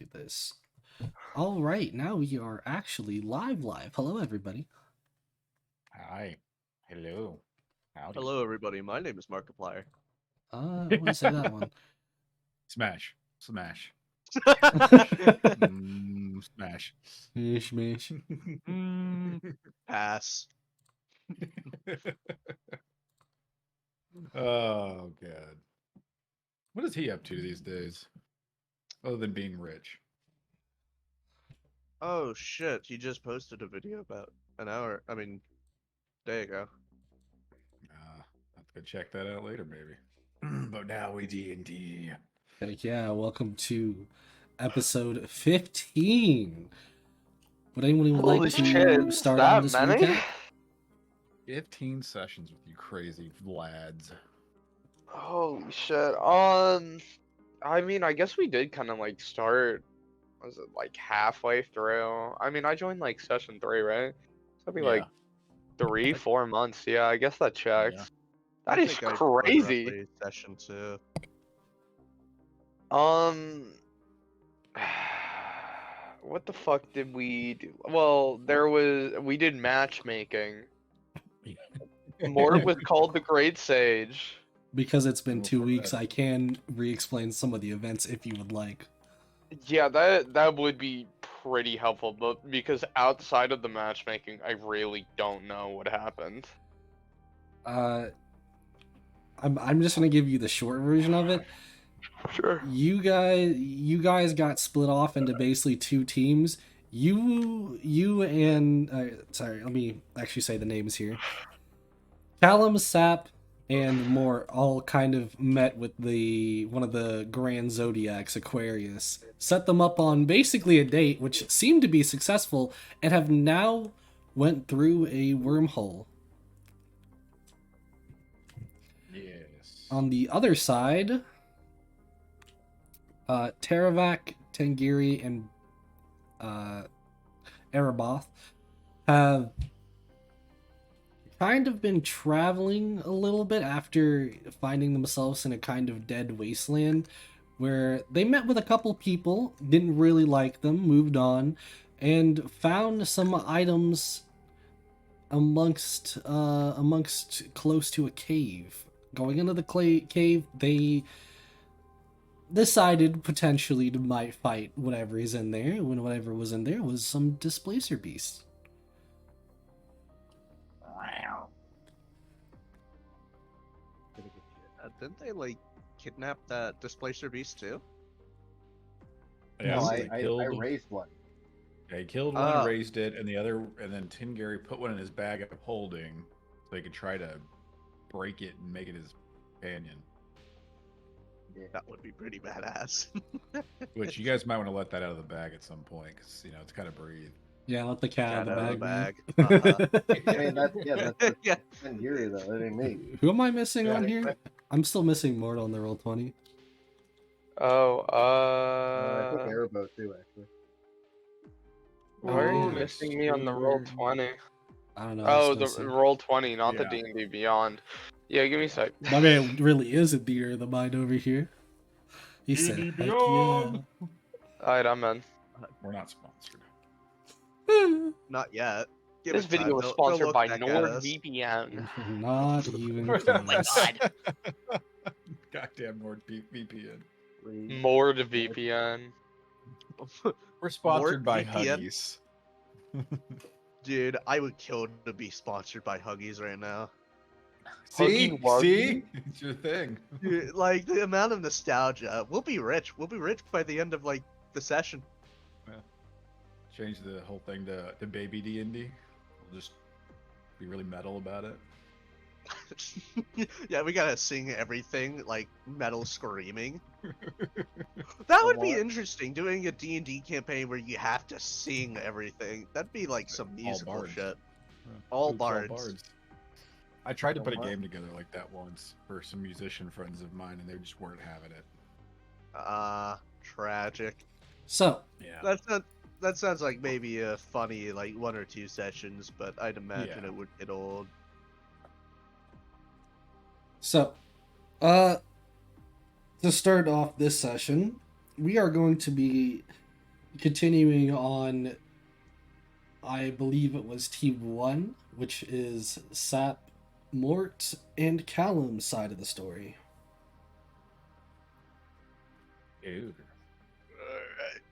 do this. All right, now we are actually live. Hello, everybody. Hi. Hello. Howdy. Hello, everybody. My name is Markiplier. I wouldn't say that one. Smash. Smash. Smash. Mish, mish. Pass. Oh, God. What is he up to these days? Other than being rich. Oh shit! He just posted a video about day ago. Have to go check that out later, maybe. But now we D&D. Heck yeah, welcome to episode 15. Would anyone Holy like to shit, start that on this many? recap? 15 sessions with you crazy lads. Holy shit. I mean, I guess we did kind of like start. Was it like halfway through? I mean, I joined like session 3, right? So that'd be like 3-4 months. Yeah, I guess that checks. Yeah. That I is think I joined crazy. roughly session 2. What the fuck did we do? Well, we did matchmaking. Mort was called the Great Sage. Because it's been 2 weeks, I can re-explain some of the events if you would like. Yeah, that would be pretty helpful, but because outside of the matchmaking, I really don't know what happened. I'm just gonna give you the short version of it. Sure. You guys got split off into basically 2 teams. You and sorry, let me actually say the names here. Callum, Sap, and Mort all kind of met with one of the Grand Zodiacs, Aquarius, set them up on basically a date, which seemed to be successful, and have now went through a wormhole. Yes. On the other side, Teravac, Tengiri, and Ereboth have kind of been traveling a little bit after finding themselves in a kind of dead wasteland where they met with a couple people, didn't really like them, moved on, and found some items amongst close to a cave. Going into the cave, they decided potentially to might fight whatever is in there. When whatever was in there was some displacer beast. Didn't they like kidnap that displacer beast too? Yeah, No, they I killed, raised one. yeah, he killed one and raised it, and then Tingary put one in his bag of holding so he could try to break it and make it his companion. Yeah. That would be pretty badass. Which you guys might want to let that out of the bag at some point, because it's got to breathe. Yeah, let the cat out of the bag. I mean, that's Yeah. Yuri though. That ain't me. Who am I missing Yeah. on here? I'm still missing Mort on the roll 20. Oh, I took airboat too, actually. why are you yeah. missing me on the roll 20? I don't know. Oh, it's the missing. roll 20, not the Yeah. D&D Beyond. Yeah, give me a sec. My man really is a deer of the mind over here. He said, D&D heck Beyond. Alright, I'm in. We're not sponsored. yeah. Not yet. Give This it video time. is They'll sponsored look by back at us. NordVPN. Not even Oh my close. god. Goddamn NordVPN. NordVPN. We're sponsored by NordVPN? Huggies. Dude, I would kill to be sponsored by Huggies right now. See? Huggy Wuggy? See? It's your thing. Dude, like the amount of nostalgia. We'll be rich. We'll be rich by the end of like the session. Change the whole thing to baby D&D. We'll just be really metal about it. Yeah, we gotta sing everything like metal screaming. That would be What? interesting, doing a D&D campaign where you have to sing everything. That'd be like some musical bards. shit. Yeah. All It's bards. I tried to put a All game together like that once for some musician friends of mine, and they just weren't having it. Tragic. So, Yeah. That sounds like maybe a funny like 1 or 2 sessions, but I'd imagine it would get old. So, to start off this session, we are going to be continuing on, I believe it was Team 1, which is Sap, Mort, and Callum's side of the story. Dude. Alright.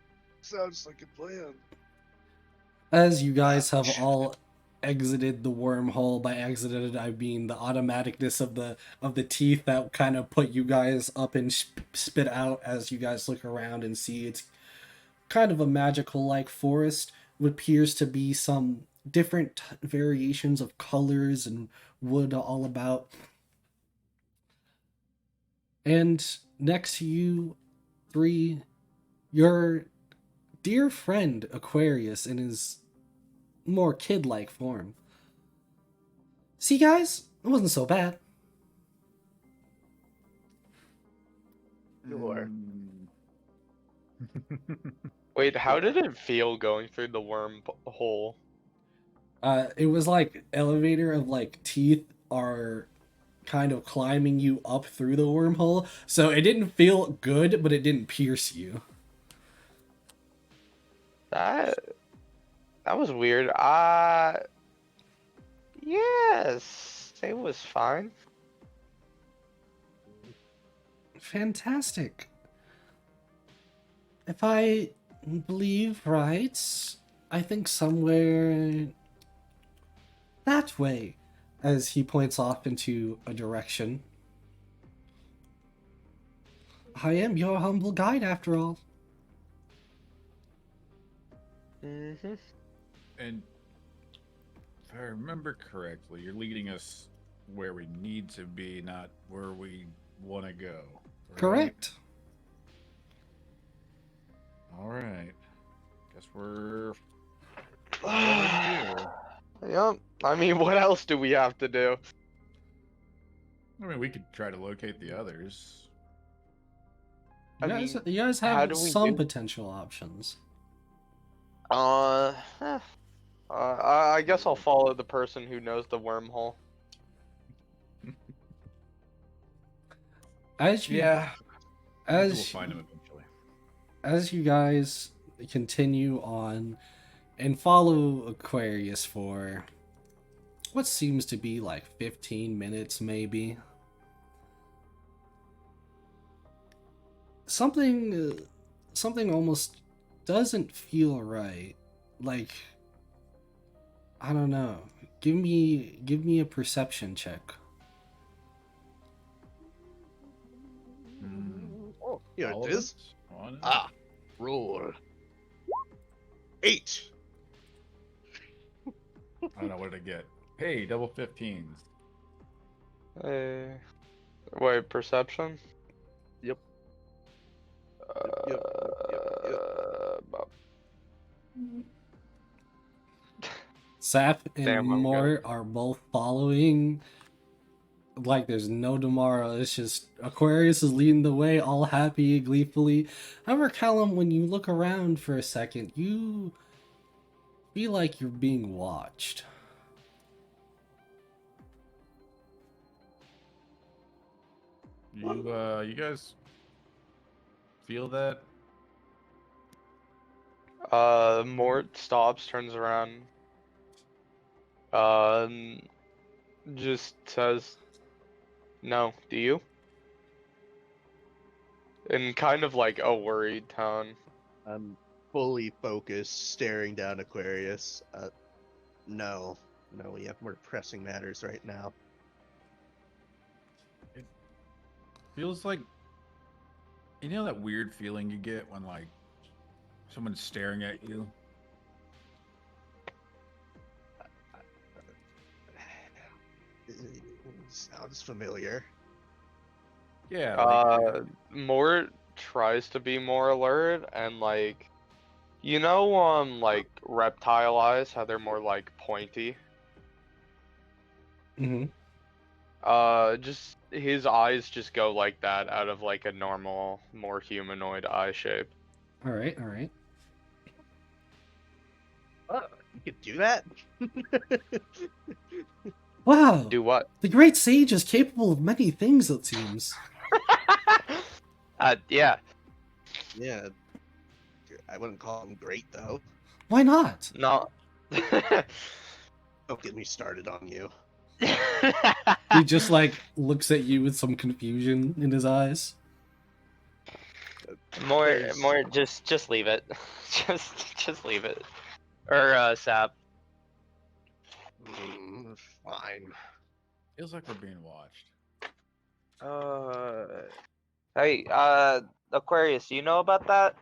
Sounds like a plan. As you guys have all exited the wormhole, by exited I mean the automaticness of the teeth that kind of put you guys up and spit out as you guys look around and see it's kind of a magical like forest. What appears to be some different variations of colors and wood all about. And next to you three, your dear friend Aquarius in his more kid-like form. See, guys, it wasn't so bad. Sure. Wait, how did it feel going through the worm hole? It was like elevator of like teeth are kind of climbing you up through the wormhole, so it didn't feel good, but it didn't pierce you. That was weird. Yes, it was fine. Fantastic. If I believe right, I think somewhere that way, as he points off into a direction. I am your humble guide, after all. Mm-hmm. And if I remember correctly, you're leading us where we need to be, not where we want to go. Right? Correct. All right. Guess we're Yep. I mean, what else do we have to do? I mean, we could try to locate the others. You guys how have do we some do- potential options. I guess I'll follow the person who knows the wormhole. As you, We'll as find them eventually. as you guys continue on and follow Aquarius for what seems to be like 15 minutes, maybe. Something almost doesn't feel right. Like, I don't know. Give me a perception check. Oh, here All it of is. us? On it? Roll. 8. I don't know what to get. Hey, double 15s. Wait, perception? Yep. Sap and Damn, I'm Mort are both following. Like there's no tomorrow. It's just Aquarius is leading the way, all happy, gleefully. However, Callum, when you look around for a second, you feel like you're being watched. You guys feel that? Mort stops, turns around, just says, "No, do you?" In kind of like a worried tone. I'm fully focused, staring down Aquarius. No, we have more pressing matters right now. Feels like, you know that weird feeling you get when like someone's staring at you? Sounds familiar. Yeah. Mort tries to be more alert and like, like reptile eyes, how they're more like pointy. Mm-hmm. Just his eyes just go like that out of like a normal, more humanoid eye shape. All right. You could do that? Wow. Do what? The great sage is capable of many things, it seems. Yeah. Yeah. I wouldn't call him great though. Why not? No. Don't get me started on you. He just like looks at you with some confusion in his eyes. There's- more. Just leave it. Just leave it. Or Sap. Fine. Feels like we're being watched. Hey, Aquarius, do you know about that?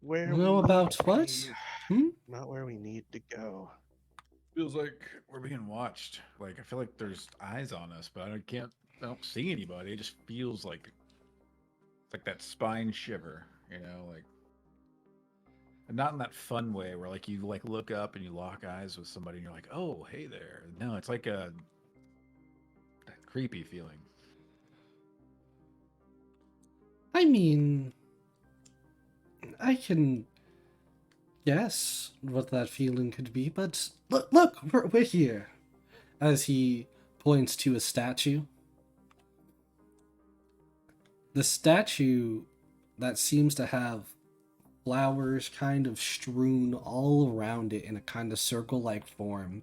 Where Know we about what? need- Hmm? Not where we need to go. Feels like we're being watched. Like I feel like there's eyes on us, but I don't see anybody. It just feels like it's like that spine shiver, you know, like and not in that fun way where like you like look up and you lock eyes with somebody and you're like, oh, hey there. No, it's like that creepy feeling. I mean, I can guess what that feeling could be, but look, we're here. As he points to a statue. The statue that seems to have flowers kind of strewn all around it in a kind of circle-like form.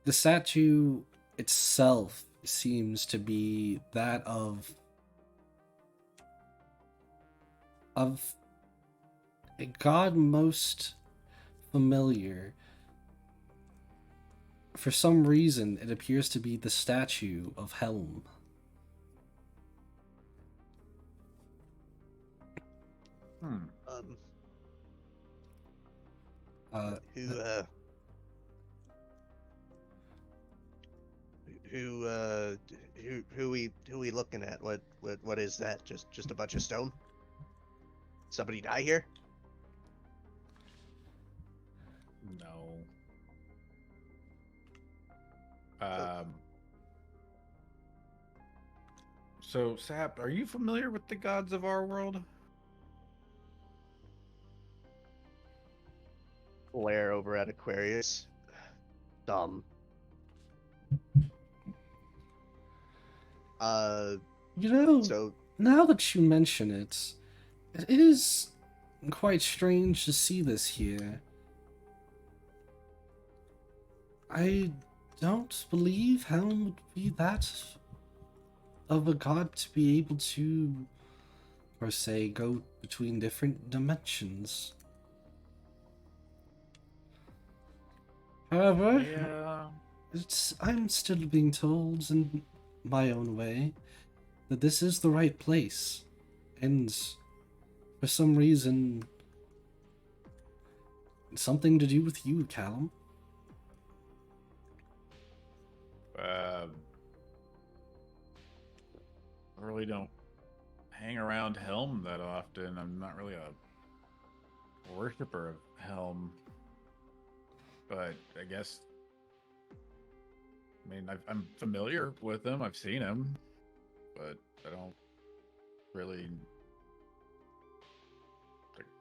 The statue itself seems to be that of a god most familiar. For some reason, it appears to be the statue of Helm. Um, Uh, who we looking at? What is that? Just a bunch of stone? Somebody die here? No. So Sap, are you familiar with the gods of our world? Glare over at Aquarius. Dumb. you know, So now that you mention it, it is quite strange to see this here. I don't believe Helm would be that of a god to be able to, per se, go between different dimensions. However, Yeah. I'm still being told in my own way that this is the right place. And for some reason, it's something to do with you, Callum. I really don't hang around Helm that often. I'm not really a worshiper of Helm. But I guess, I mean, I'm familiar with him. I've seen him, but I don't really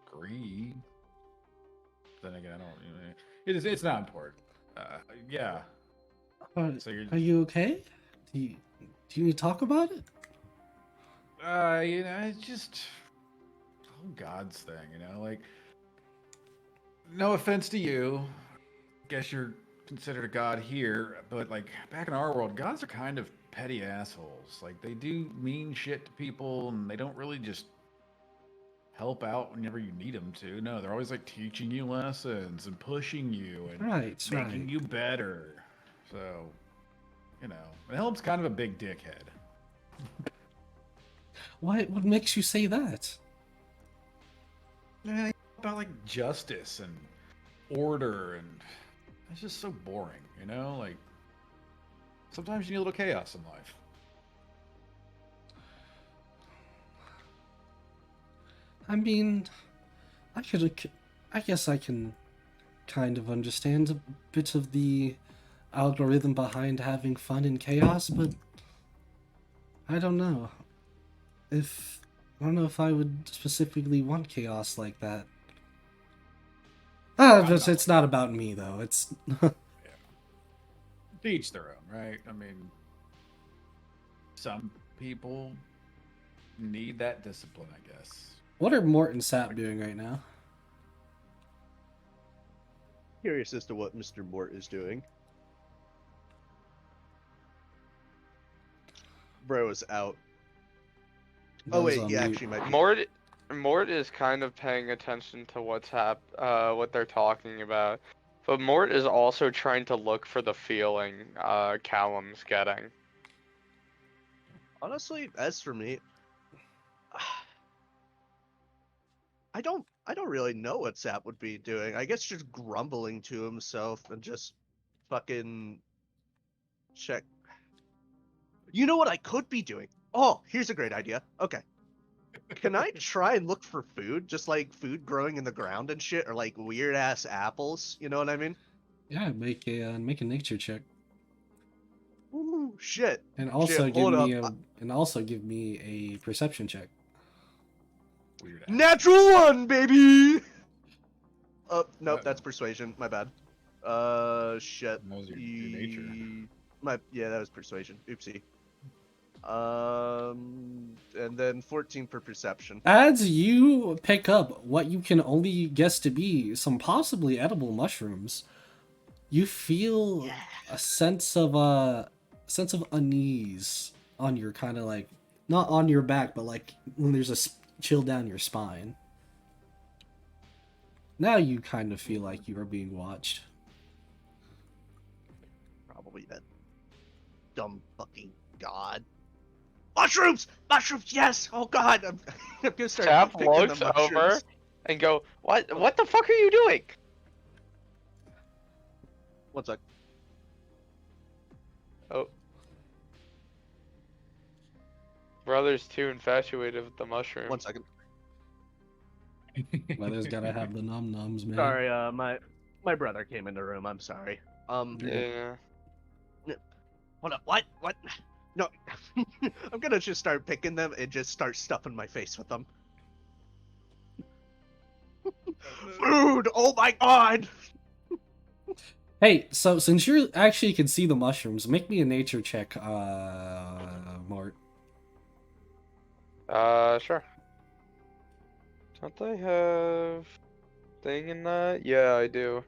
agree. Then again, I don't. You know, it's not important. Yeah. So you're, Are you okay? Do you need to talk about it? you know, it's just the whole gods thing. You know, like, no offense to you. Guess you're considered a god here, but like back in our world, gods are kind of petty assholes. Like they do mean shit to people, and they don't really just help out whenever you need them to. No, they're always like teaching you lessons and pushing you and making you better. So, you know, and Helm's kind of a big dickhead. What makes you say that? Yeah, about like justice and order, and it's just so boring, you know? Like sometimes you need a little chaos in life. I mean, I guess I can kind of understand a bit of the algorithm behind having fun in chaos, but I don't know if I would specifically want chaos like that. It's not about me though. It's To each their own, right? I mean, some people need that discipline, I guess. What are Mort and Sap doing right now? Curious as to what Mr. Mort is doing. Bro is out. Oh Bro's wait, on he mute. actually might be. Mort is kind of paying attention to what they're talking about, but Mort is also trying to look for the feeling Callum's getting. Honestly, as for me, I don't really know what Sap would be doing. I guess just grumbling to himself and just fucking check. You know what I could be doing? Oh, here's a great idea. Okay. Can I try and look for food? Just like food growing in the ground and shit, or like weird ass apples, you know what I mean? Yeah, make a nature check, Ooh, shit. and also Shit, give hold me up. a perception check. Weird. Natural one, baby! Oh, nope, Uh, that's persuasion. My bad. Shit. That was your nature. Yeah, that was persuasion. Oopsie. And then 14 for perception. As you pick up what you can only guess to be some possibly edible mushrooms, you feel a sense of unease on your kind of like, not on your back, but like when there's a chill down your spine. Now you kind of feel like you are being watched. Probably that dumb fucking god. Mushrooms! Mushrooms, yes! Oh god, I'm gonna start Sap picking looks the mushrooms. over and go, What the fuck are you doing? One sec. Oh. Brother's too infatuated with the mushroom. 1 second. Mother's gotta have the num nums, man. Sorry, my brother came in the room. I'm sorry. Yeah. Hold up. What? No, I'm gonna just start picking them and just start stuffing my face with them. Food! Oh my god! Hey, so since you actually can see the mushrooms, make me a nature check, Mort. Sure. Don't they have thing in that? Yeah, I do.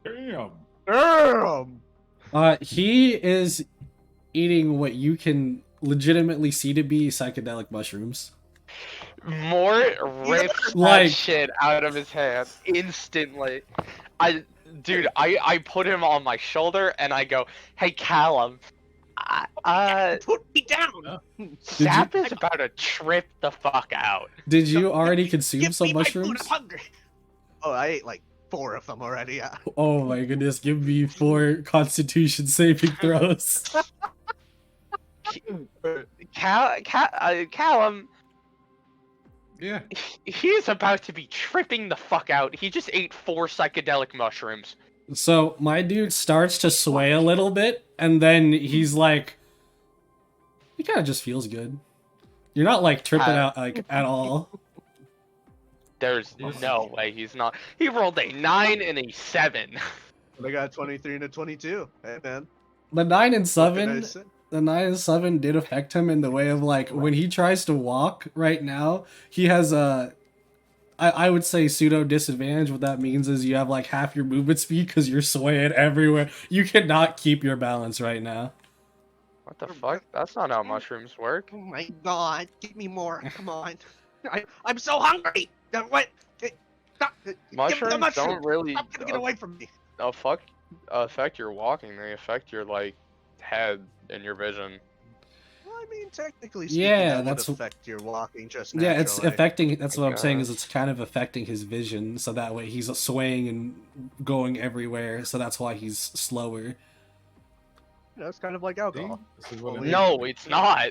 Damn. Damn! He is eating what you can legitimately see to be psychedelic mushrooms. Mort rips Like- that shit out of his hand instantly. I put him on my shoulder and I go, "Hey, Callum, Put me down! Sap is about to trip the fuck out." Did you already consume Give some me my food, mushrooms? I'm hungry! Oh, I ate like 4 of them already. Yeah. Oh my goodness, give me 4 constitution saving throws. Callum, Yeah. he's about to be tripping the fuck out. He just ate 4 psychedelic mushrooms. So my dude starts to sway a little bit, and then he's like, he kind of just feels good. You're not like tripping out like at all. There's no way he's not. He rolled a 9 and a 7. I got 23 and a 22. Hey, man. The 9 and What can 7, I say? the 9 and 7 did affect him in the way of like when he tries to walk right now, he has a, I would say pseudo disadvantage. What that means is you have like half your movement speed because you're swaying everywhere. You cannot keep your balance right now. What the fuck? That's not how mushrooms work. Oh my god, give me more. Come on. I'm so hungry. What? Stop. Give me the Mushrooms mushroom. don't really Stop getting it away from me. affect your walking. They affect your like head and your vision. Well, I mean, technically speaking, Yeah, that that's- would affect your walking just Yeah, naturally. it's affecting. That's what I'm saying. Is guess. it's kind of affecting his vision, so that way he's swaying and going everywhere. So that's why he's slower. You know, it's kind of like alcohol. This is what it Well, is. No, it's not.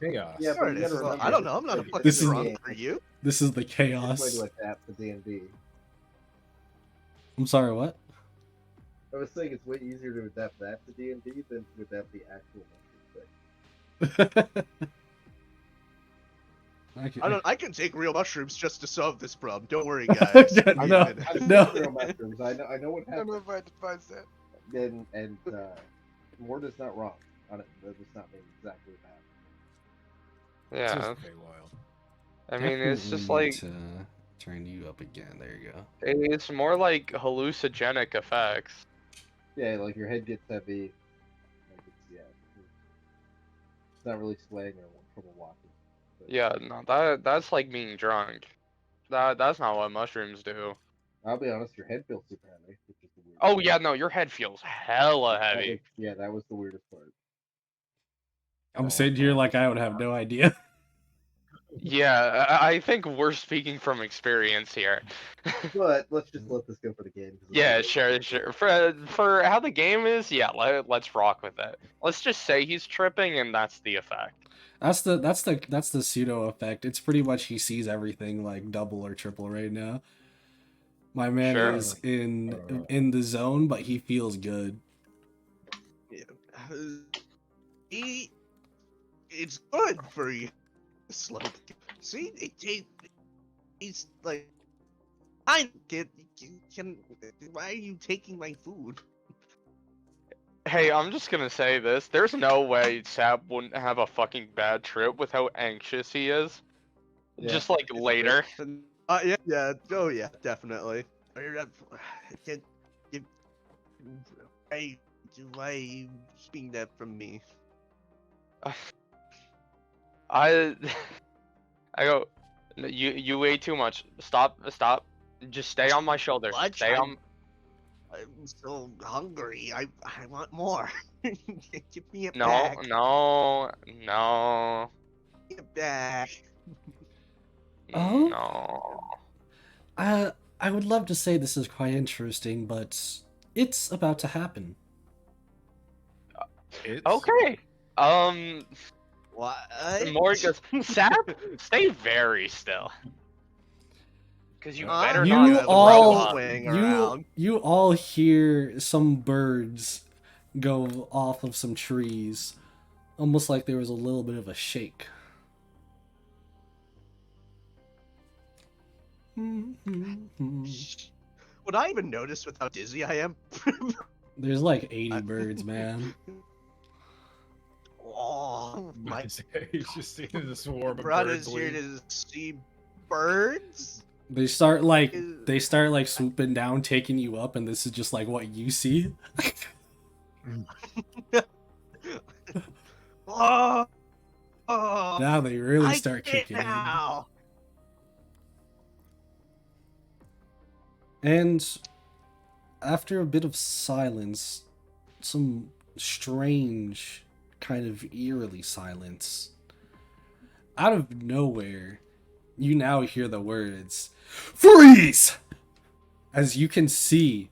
Chaos. Yeah, Sure but it you is. gotta remember, I don't know. I'm not a it's fucking This is- drunk for you. This is the it's way chaos. to adapt to D&D. I'm sorry. What? I was saying it's way easier to adapt that to D&D than to adapt the actual mushroom thing. I can take real mushrooms just to solve this problem. Don't worry, guys. Yeah, I'm no. good. I've seen No. real mushrooms. I know what I don't know happens. if I define that. And Morta's not wrong. That does not mean exactly that. It's Yeah, just way wild. I mean, it's Definitely just need like to turn you up again. There you go. it's more like hallucinogenic effects. Yeah, like your head gets heavy. Like it's not really swaying or trouble walking. But Yeah, no, that's like being drunk. That's not what mushrooms do. I'll be honest, your head feels super heavy, which is the weirdest Oh part. yeah, no, your head feels hella heavy. That was the weirdest part. I'm Oh, sitting here oh. like I would have no idea. Yeah, I think we're speaking from experience here. But let's just let this go for the game. 'Cause it's Yeah, already- sure. For how the game is, yeah, let's rock with it. Let's just say he's tripping, and that's the effect. That's the pseudo effect. It's pretty much he sees everything like double or triple right now. My man Sure. is in the zone, but he feels good. Yeah. It's good for you. Slope. See, he's like, I can. Why are you taking my food? Hey, I'm just gonna say this. There's no way Sap wouldn't have a fucking bad trip with how anxious he is. Yeah. Just like later. Yeah. Oh yeah, definitely. Can, can, why are you keeping that from me? I I go, you weigh too much. Stop. Just stay on my shoulder. What? Stay on. I'm so hungry. I want more. Give me it No, back. no. Give it back. Oh? No. I would love to say this is quite interesting, but it's about to happen. It's Okay. What? More goes. Sap, stay very still. Cause you Uh, better You not have a throw all up. swing you around. you all hear some birds go off of some trees, almost like there was a little bit of a shake. Would I even notice with how dizzy I am? There's like 80 birds, man. Oh, my He's just seeing the swarm of brought birds us here leave. to see birds. They start like swooping down, taking you up, and this is just like what you see. Oh, Now they really I start get it kicking in. now. And after a bit of silence, some strange, kind of eerily silence, out of nowhere, you now hear the words, "Freeze!" As you can see,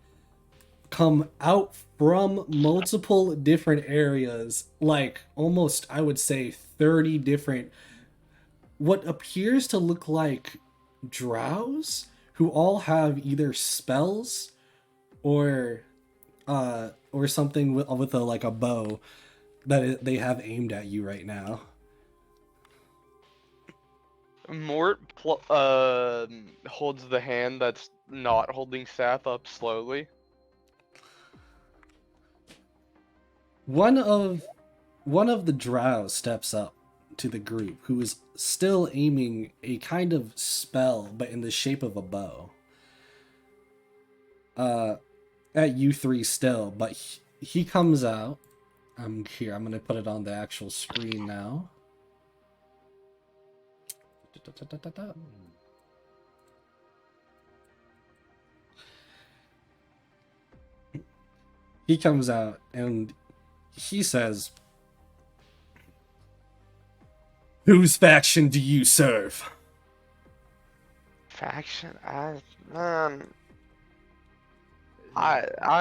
come out from multiple different areas, like almost, I would say, 30 different, what appears to look like drows, who all have either spells or something with a like a bow that they have aimed at you right now. Mort holds the hand that's not holding Sap up slowly. One of the drow steps up to the group, who is still aiming a kind of spell, but in the shape of a bow. At you three still, but he comes out. I'm gonna put it on the actual screen now. He comes out and he says, "Whose faction do you serve?" Faction? I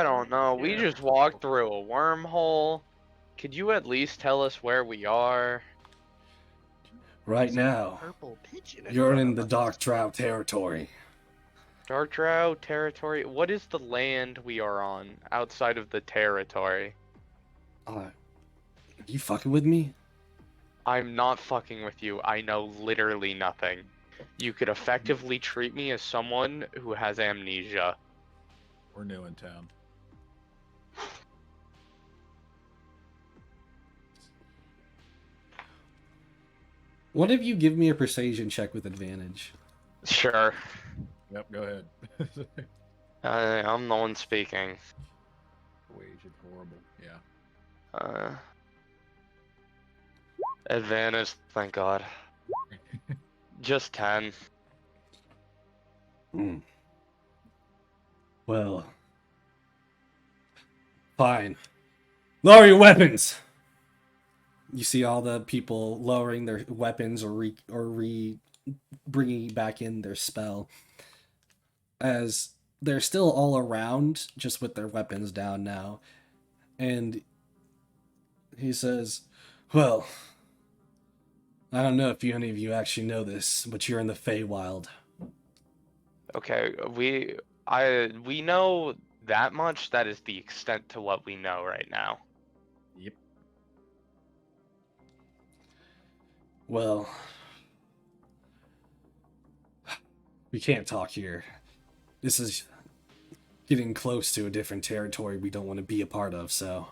don't know. We just walked through a wormhole. Could you at least tell us where we are? Right now, Purple pigeon. you're in the Dark Drow territory. Dark Drow territory? What is the land we are on outside of the territory? You fucking with me? I'm not fucking with you. I know literally nothing. You could effectively treat me as someone who has amnesia. We're new in town. What if you give me a persuasion check with advantage? Sure. Yep, go ahead. I'm the one speaking. Wage is horrible. Yeah. Advantage, thank God. Just 10. Hmm. Well, fine. Lower your weapons. You see all the people lowering their weapons or bringing back in their spell, as they're still all around, just with their weapons down now. And he says, "Well, I don't know if any of you actually know this, but you're in the Feywild." Okay, we know that much. That is the extent to what we know right now. Yep. Well, we can't talk here. This is getting close to a different territory we don't want to be a part of, so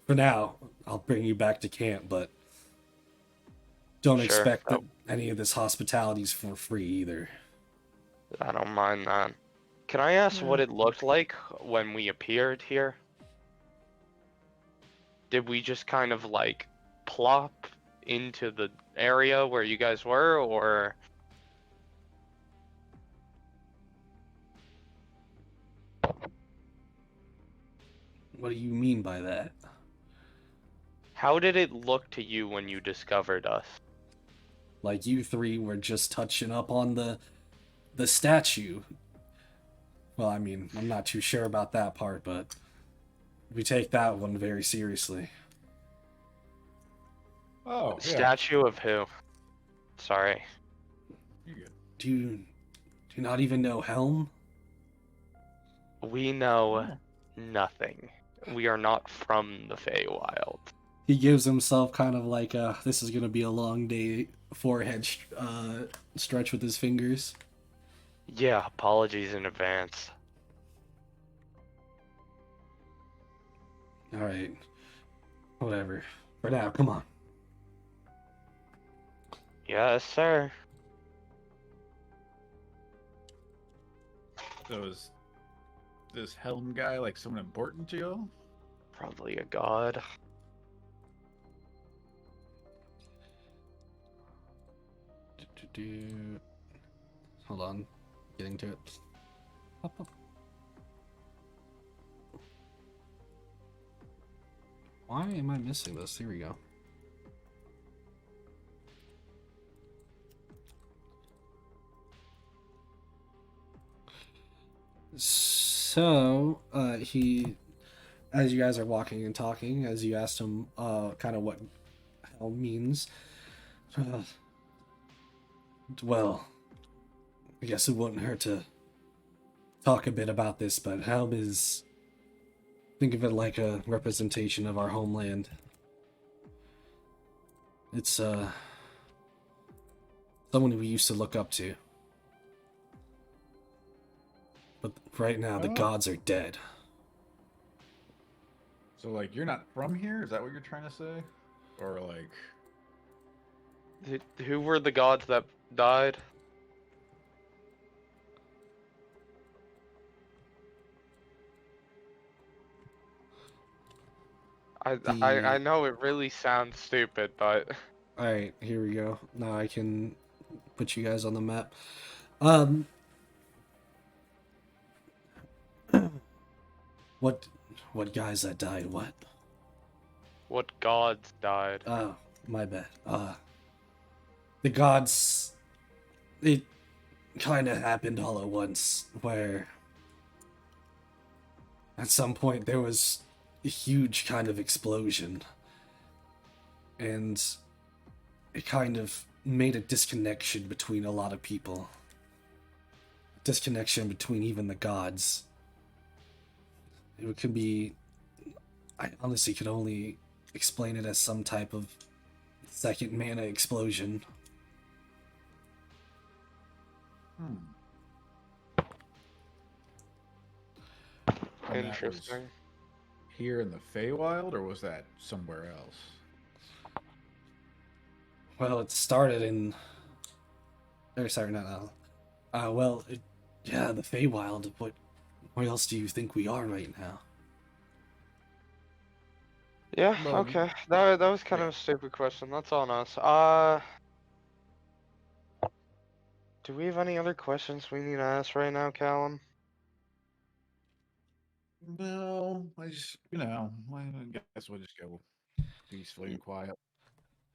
for now, I'll bring you back to camp, but don't Sure. expect that any of this hospitality's for free either. I don't mind that. Can I ask what it looked like when we appeared here? Did we just kind of like plop into the area where you guys were, or What do you mean by that? how did it look to you when you discovered us? Like you three were just touching up on the statue. Well, I mean, I'm not too sure about that part, but we take that one very seriously. Oh, yeah. Statue of who? Sorry. You good. Do you not even know Helm? We know nothing. We are not from the Feywild. He gives himself kind of like a "this is gonna be a long day" forehead stretch with his fingers. Yeah, apologies in advance. All right, whatever. For now, come on. Yes, sir. So is this Helm guy like someone important to you? Probably a god. Hold on, getting to it. Up, up. Why am I missing this? Here we go. So, he, as you guys are walking and talking, as you asked him, kind of what hell means. Well, I guess it wouldn't hurt to talk a bit about this, but Helm is, think of it like a representation of our homeland. It's, someone we used to look up to. But right now, the Oh. gods are dead. So like you're not from here? Is that what you're trying to say? Or like Who were the gods that died? I know it really sounds stupid, but Alright, here we go. Now I can put you guys on the map. What guys that died? What? what gods died? Oh, my bad. The gods. It kind of happened all at once, where at some point there was a huge kind of explosion, and it kind of made a disconnection between a lot of people. Disconnection between even the gods. It could be. I honestly could only explain it as some type of second mana explosion. And that was Interesting. here in the Feywild, or was that somewhere else? Well, it started in. Or sorry, not well, yeah, the Feywild. What? Where else do you think we are right now? Yeah, Well, okay. That was kind yeah. of a stupid question. That's on us. Do we have any other questions we need to ask right now, Callum? No, I just, I guess we'll just go peacefully and quiet.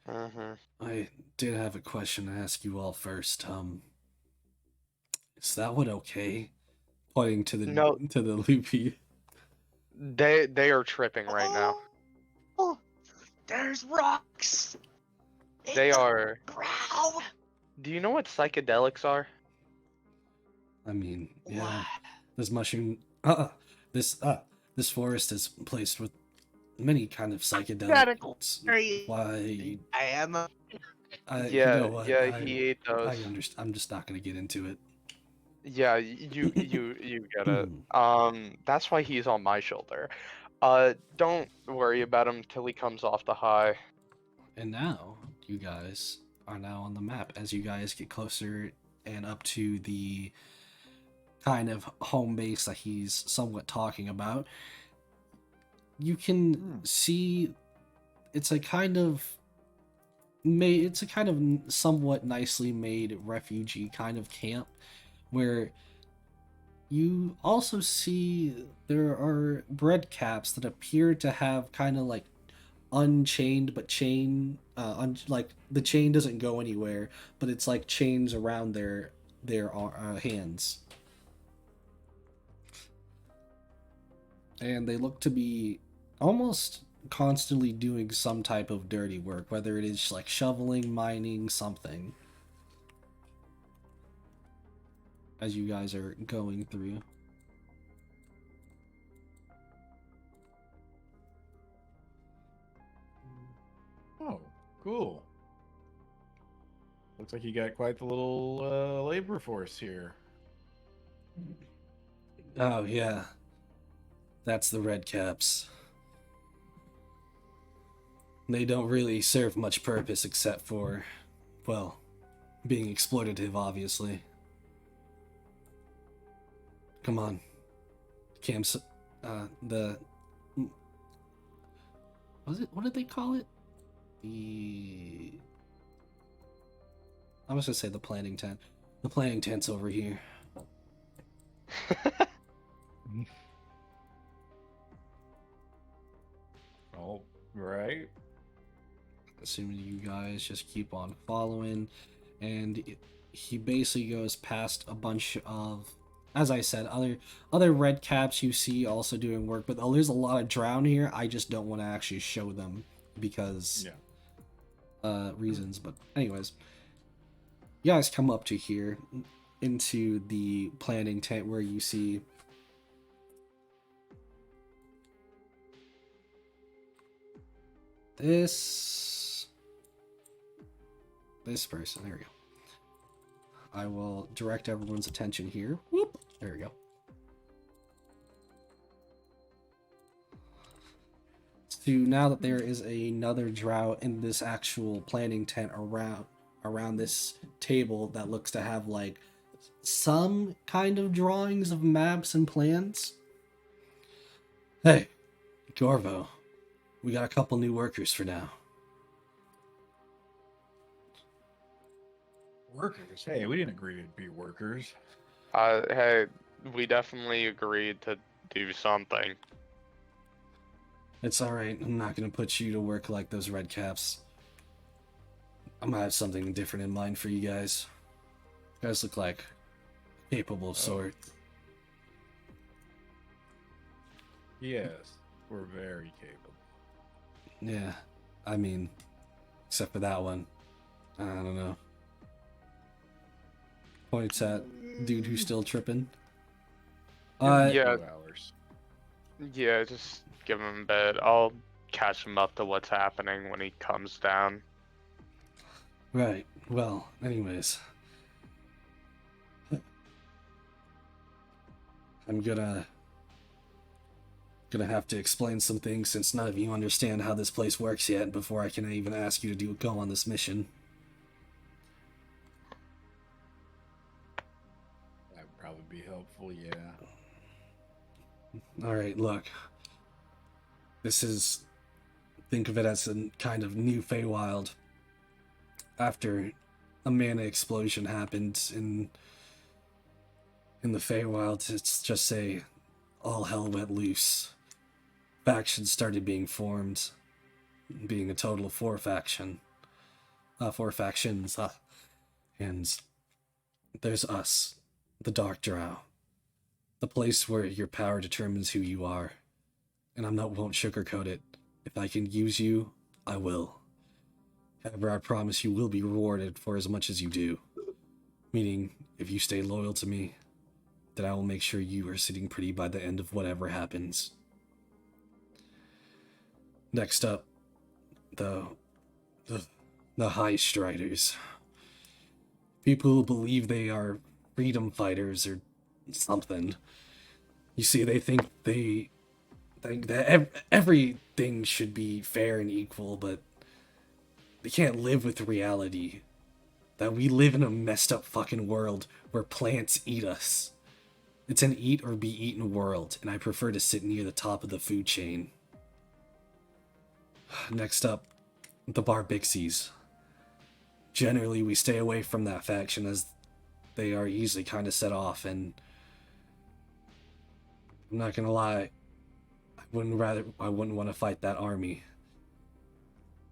Mm-hmm. I did have a question to ask you all first. Is that one okay? Pointing No, to the loopy. they are tripping right now. Oh, there's rocks in They the are. ground. Do you know what psychedelics are? I mean, yeah, What? this mushroom. This this forest is placed with many kind of Medical. psychedelics. Why? I am. You know Yeah, what? yeah, he ate those. I understand. I'm just not gonna get into it. Yeah, you get it. And That's why he's on my shoulder. Don't worry about him till he comes off the high. now you guys are now on the map as you guys get closer and up to the kind of home base that he's somewhat talking about. You can see it's a kind of somewhat nicely made refugee kind of camp where you also see there are bread caps that appear to have kind of like unchained but like the chain doesn't go anywhere, but it's like chains around their hands, and they look to be almost constantly doing some type of dirty work, whether it is like shoveling, mining, something, as you guys are going through. Oh, cool. Looks like you got quite the little labor force here. Oh yeah, that's the red caps. They don't really serve much purpose except for, well, being exploitative, obviously. Come on. Cam's, the... what did they call it? I was gonna say the planning tent. The planning tent's over here. All right. Assuming you guys just keep on following, and he basically goes past a bunch of, as I said, other red caps you see also doing work, but there's a lot of drown here. I just don't want to actually show them because reasons. But anyways, you guys come up to here into the planning tent where you see this person. There we go. I will direct everyone's attention here. Whoop. There we go. So now that there is another drow in this actual planning tent around this table that looks to have like some kind of drawings of maps and plans. Hey, Gorvo, we got a couple new workers for now. Workers? Hey, we didn't agree to be workers. Hey, we definitely agreed to do something. It's alright, I'm not gonna put you to work like those red caps. I'm gonna have something different in mind for you guys. You guys look like a capable sort. Yes, we're very capable. Yeah, I mean, except for that one. I don't know. Points at dude who's still tripping. Yeah. 2 hours. Yeah, just give him a bit. I'll catch him up to what's happening when he comes down. Right. Well, anyways. I'm gonna have to explain some things since none of you understand how this place works yet before I can even ask you to go on this mission. Well, yeah. All right, look. Think of it as a kind of new Feywild. After a mana explosion happened in the Feywild, it's just say all hell went loose. Factions started being formed, being a total of four factions. And there's us, the Dark Drow, the place where your power determines who you are. And won't sugarcoat it. If I can use you, I will. However, I promise you will be rewarded for as much as you do. Meaning, if you stay loyal to me, then I will make sure you are sitting pretty by the end of whatever happens. Next up, the High Striders. People who believe they are freedom fighters or something. You see, they think that everything should be fair and equal, but they can't live with reality. That we live in a messed up fucking world where plants eat us. It's an eat or be eaten world, and I prefer to sit near the top of the food chain. Next up, the Barbixies. Generally, we stay away from that faction as they are easily kind of set off, and I'm not gonna lie, I wouldn't want to fight that army.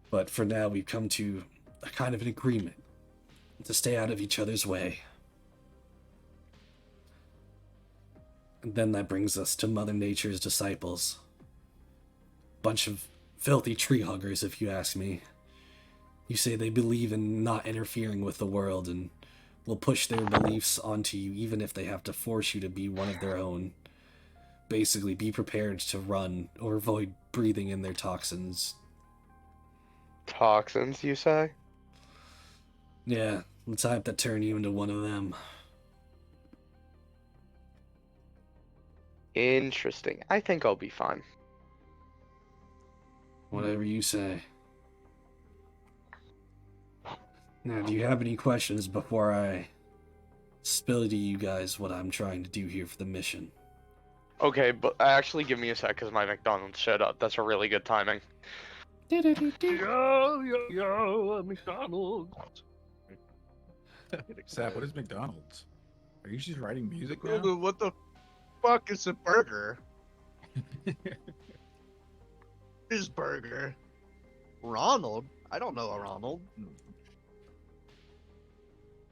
But for now, we've come to a kind of an agreement to stay out of each other's way. And then that brings us to Mother Nature's disciples. Bunch of filthy tree huggers, if you ask me. You say they believe in not interfering with the world and will push their beliefs onto you even if they have to force you to be one of their own. Basically, be prepared to run or avoid breathing in their toxins. Toxins, you say? Yeah, the type that turn you into one of them. Interesting. I think I'll be fine. Whatever you say. Now, do you have any questions before I spill to you guys what I'm trying to do here for the mission? Okay, but actually give me a sec because my McDonald's showed up. That's a really good timing. Yo, McDonald's. Sap, what is McDonald's? Are you just writing music now? Ooh, what the fuck is a burger? His burger. Ronald? I don't know a Ronald.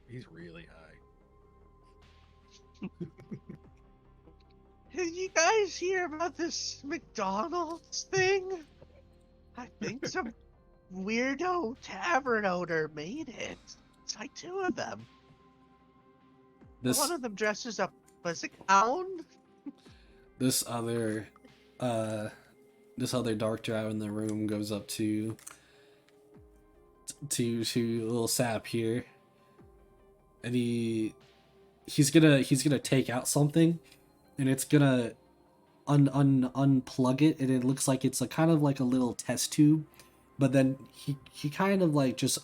He's really high. Did you guys hear about this McDonald's thing? I think some weirdo tavern owner made it. It's like two of them. One of them dresses up as a clown. This other dark drow in the room goes up to little Sap here, and he's gonna take out something, and it's gonna unplug it, and it looks like it's a kind of like a little test tube, but then he kind of like just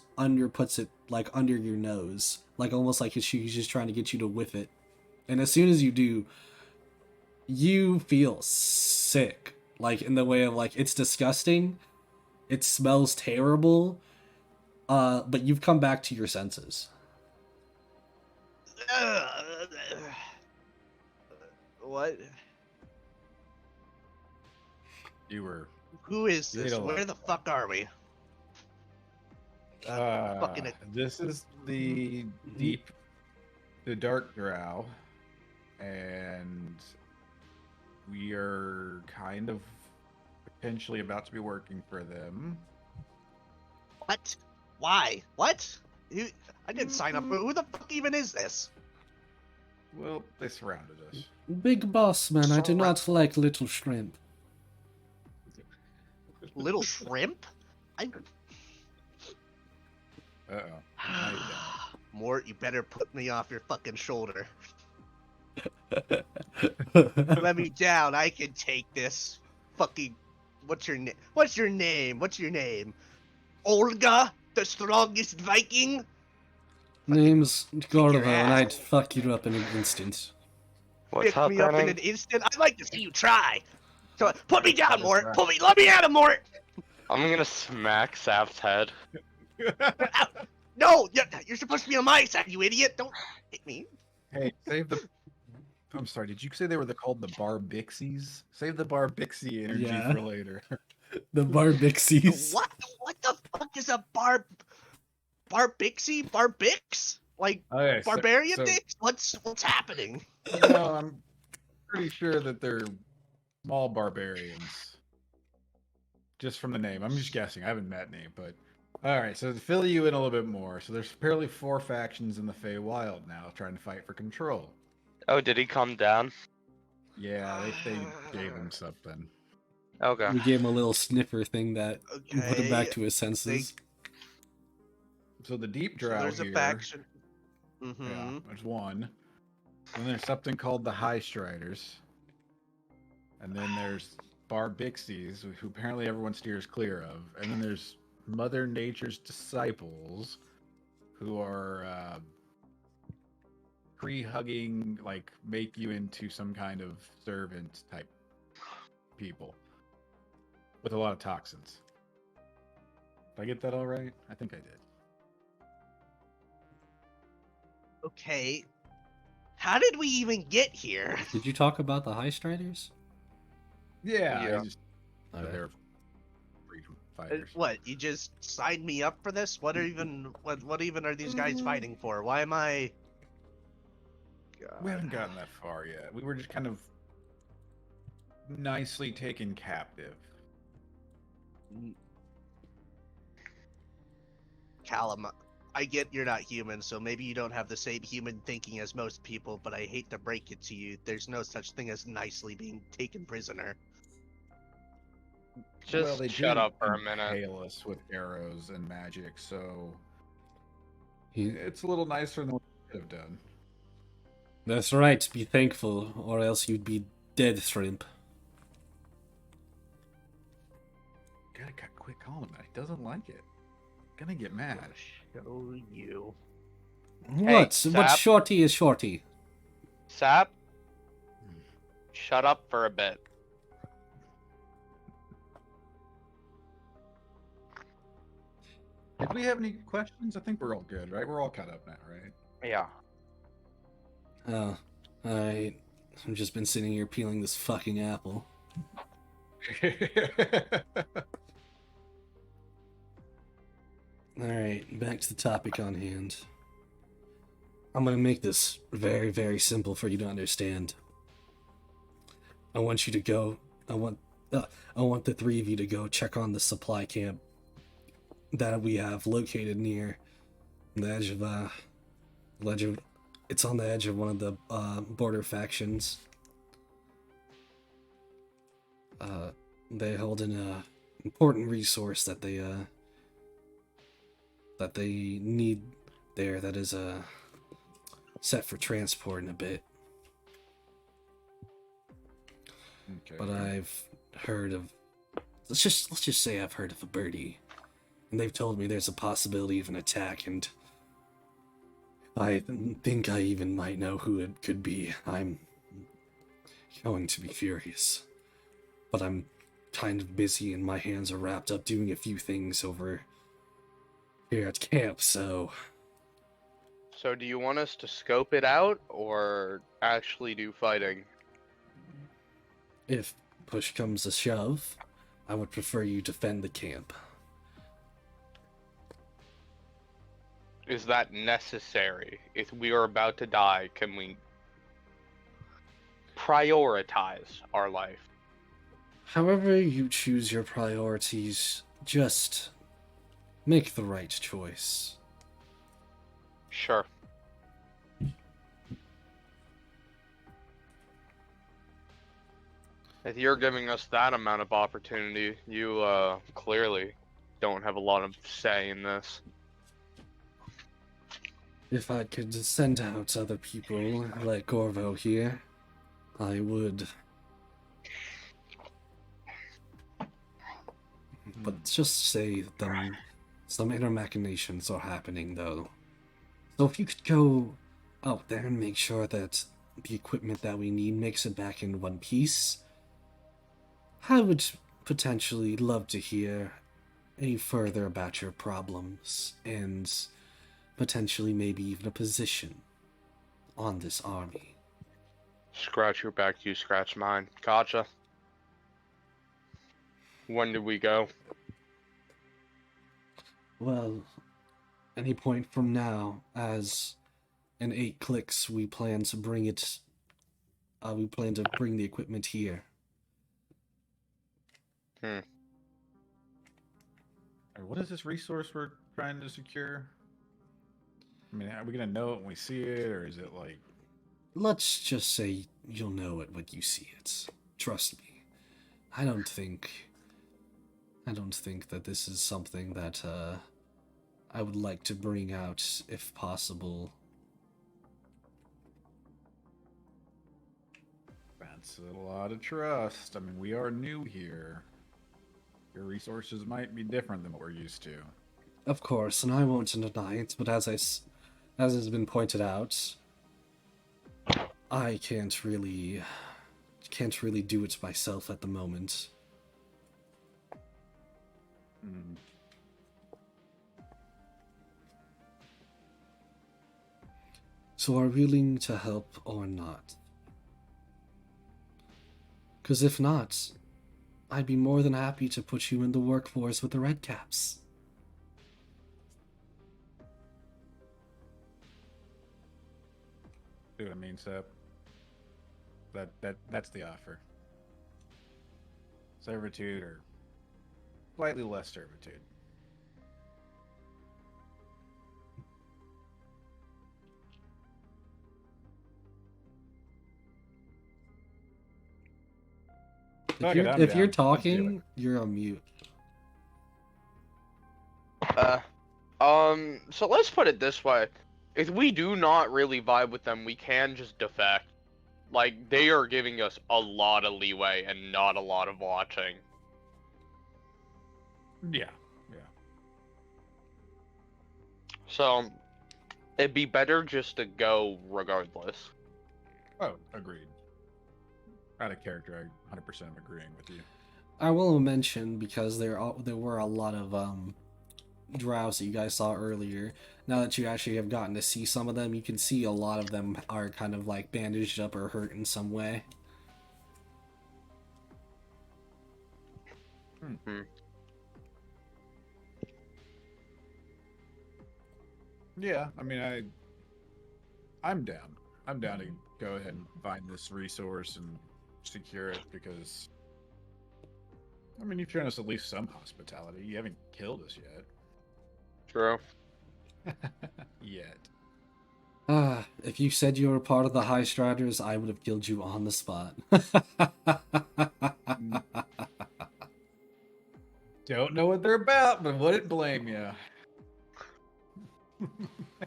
puts it like under your nose, like almost like he's just trying to get you to whiff it, and as soon as you do, you feel sick, like in the way of like it's disgusting, it smells terrible, but you've come back to your senses. What? You were. Who is this? Little- Where the fuck are we? Fucking This is the dark drow, and we are kind of potentially about to be working for them. What? Why? What? I didn't sign up for. Who the fuck even is this? Well, they surrounded us. Big boss man, I do not like little shrimp. Little shrimp? Uh-oh. Mort, you better put me off your fucking shoulder. Let me down. I can take this. Fucking. What's your name? What's your name? What's your name? Olga, the strongest Viking? Name's Gorva, and ass. I'd fuck you up in an instant. What's pick me up in happening? an instant. I'd like to see you try. So put me down, That's Mort. right. Put me. Let me at him, Mort. I'm gonna smack Sap's head. No, you're supposed to be on my side, you idiot. Don't hit me. Hey, save the. I'm sorry. Did you say they were called the Barbixies? Save the Barbixie energy Yeah. for later. The Barbixies. What? What the fuck is a Barbixie? Barbix? Like Okay, barbarian so, dicks? What's happening? no, I'm pretty sure that they're small barbarians. Just from the name. I'm just guessing. I haven't met any, but all right. So to fill you in a little bit more, so there's apparently 4 factions in the Feywild now trying to fight for control. Oh, did he come down? Yeah, they gave him something. Okay. We gave him a little sniffer thing that put him back Okay. to his senses. So the deep So drow there's here. a faction. Yeah, Mm-hmm. there's one. Then there's something called the High Striders. And then there's Barbixies, who apparently everyone steers clear of. And then there's Mother Nature's Disciples, who are pre-hugging, like, make you into some kind of servant type people. With a lot of toxins. Did I get that all right? I think I did. Okay. How did we even get here? Did you talk about the High Striders? Yeah, Yeah. I just they're freedom fighters. What? You just signed me up for this? What even are these guys fighting for? Why am I? God. We haven't gotten that far yet. We were just kind of nicely taken captive. Callum, I get you're not human, so maybe you don't have the same human thinking as most people, but I hate to break it to you. There's no such thing as nicely being taken prisoner. Just they shut did up for a minute. impale us with arrows and magic, so He- it's a little nicer than what we could have done. That's right, be thankful, or else you'd be dead, shrimp. Gotta quit calling him that. He doesn't like it. Gonna get mad. Show you. What? Sap. What shorty is shorty? Sap, shut up for a bit. Did we have any questions? I think we're all good, right? We're all caught up now, right? Yeah. Oh, alright. I've just been sitting here peeling this fucking apple. Alright, back to the topic on hand. I'm gonna make this very, very simple for you to understand. I want you to go. I want the 3 of you to go check on the supply camp that we have located near the edge of it's on the edge of one of the border factions. They hold an important resource that they need there that is set for transport in a bit. Okay. But I've heard of let's just say I've heard of a birdie. And they've told me there's a possibility of an attack, and I think I even might know who it could be. I'm going to be furious. But I'm kind of busy and my hands are wrapped up doing a few things over here at camp, so... So do you want us to scope it out or actually do fighting? If push comes to shove, I would prefer you defend the camp. Is that necessary? If we are about to die, can we prioritize our life? However you choose your priorities, just make the right choice. Sure. If you're giving us that amount of opportunity, you clearly don't have a lot of say in this. If I could send out other people like Gorvo here, I would. But just say some inner machinations are happening, though. So if you could go out there and make sure that the equipment that we need, mix it back in one piece, I would potentially love to hear any further about your problems and potentially maybe even a position on this army. Scratch your back, you scratch mine. Gotcha. When do we go? Well, any point from now, as in 8 clicks, we plan to bring it. We plan to bring the equipment here. Alright, what is this resource we're trying to secure? I mean, are we gonna know it when we see it, or is it like... Let's just say you'll know it when you see it. Trust me. I don't think that this is something that I would like to bring out if possible. That's a lot of trust. I mean, we are new here. Your resources might be different than what we're used to. Of course, and I won't deny it, but as has been pointed out, I can't really do it myself at the moment. Mm. So are you willing to help or not? Because if not, I'd be more than happy to put you in the workforce with the Red Caps. See what I mean, Sep? That's the offer. Servitude or slightly less servitude. Fuck it, I'm If you're down. Let's do talking, you're on mute. So let's put it this way. If we do not really vibe with them, we can just defect. Like, they are giving us a lot of leeway and not a lot of watching. Yeah. So, it'd be better just to go regardless. Oh, agreed. Out of character, I 100% am agreeing with you. I will mention, because there were a lot of drows that you guys saw earlier. Now that you actually have gotten to see some of them, you can see a lot of them are kind of like bandaged up or hurt in some way. Mm-hmm. Yeah, I mean, I'm down. I'm down to go ahead and find this resource and secure it because, I mean, you've shown us at least some hospitality. You haven't killed us yet. True. Yet. If you said you were part of the High Striders, I would have killed you on the spot. Don't know what they're about, but wouldn't blame you.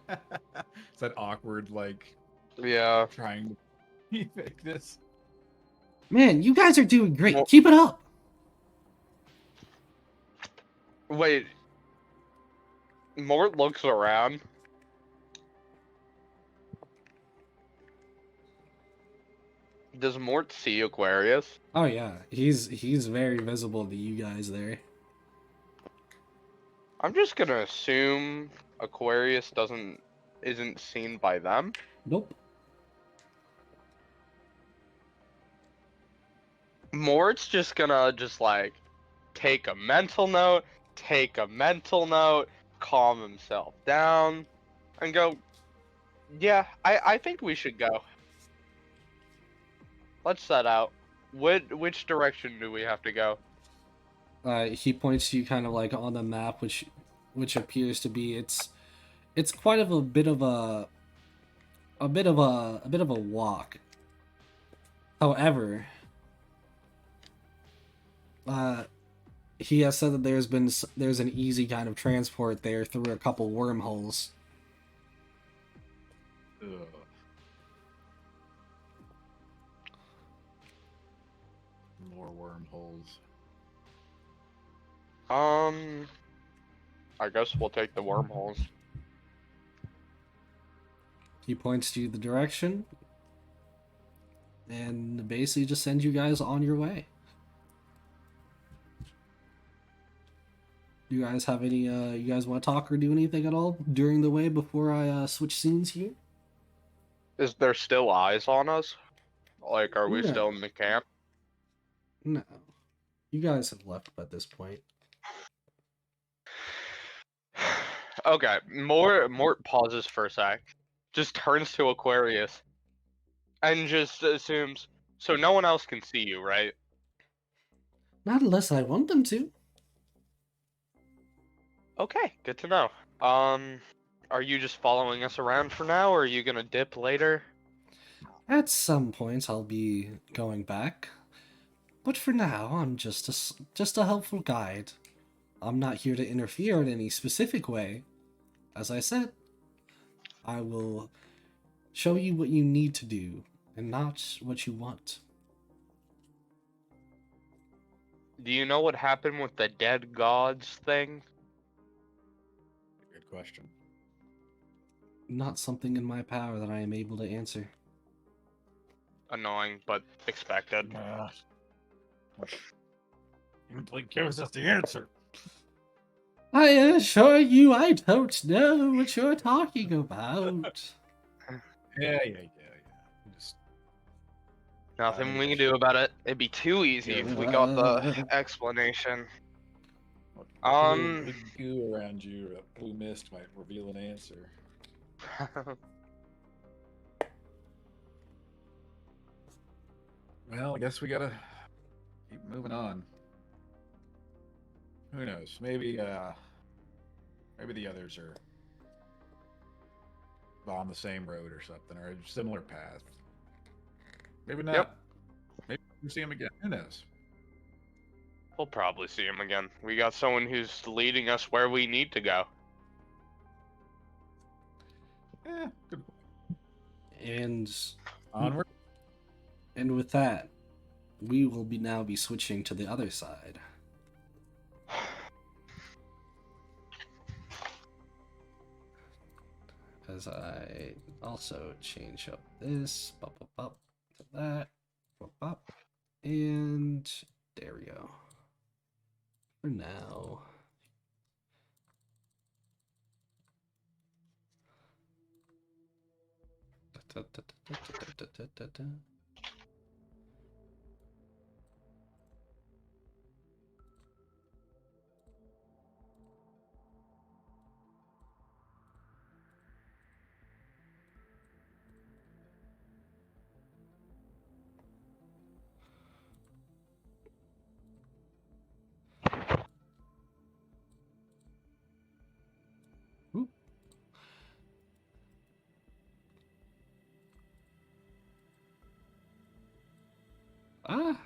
It's that awkward, like, Yeah. trying to fake this. Man, you guys are doing great. Well- Keep it up. Wait. Mort looks around. Does Mort see Aquarius? Oh yeah, he's very visible to you guys there. I'm just gonna assume Aquarius isn't seen by them. Nope. Mort's just gonna like take a mental note, calm himself down, and go, yeah, I think we should go. Let's set out. Which direction do we have to go? He points to you kind of like on the map, which appears to be it's quite of a bit of a walk. However, he has said that there's an easy kind of transport there through a couple wormholes. Ugh. More wormholes. I guess we'll take the wormholes. He points to the direction. and basically just send you guys on your way. Do you guys have any, you guys want to talk or do anything at all during the way before I switch scenes here? Is there still eyes on us? Like, are we No. still in the camp? No. You guys have left at this point. Okay, Mort pauses for a sec, just turns to Aquarius, and just assumes, so no one else can see you, right? Not unless I want them to. Okay, good to know. Are you just following us around for now, or are you gonna dip later? At some point, I'll be going back. But for now, I'm just a helpful guide. I'm not here to interfere in any specific way. As I said, I will show you what you need to do, and not what you want. Do you know what happened with the dead gods thing? Good question. Not something in my power that I am able to answer. Annoying, but expected. Blink gives us the answer. I assure you I don't know what you're talking about. Yeah. Just Nothing we can do about it. It'd be too easy if we got the explanation. big goo around you, a blue mist might reveal an answer. Well, I guess we gotta keep moving on. Who knows? Maybe the others are on the same road or something, or a similar path. Maybe not. Yep. Maybe we'll see him again. Who knows? We'll probably see him again. We got someone who's leading us where we need to go. Good. And Onward. and with that, we will now be switching to the other side. As I also change up this, to that, and there we go. For now. Oop. Ah,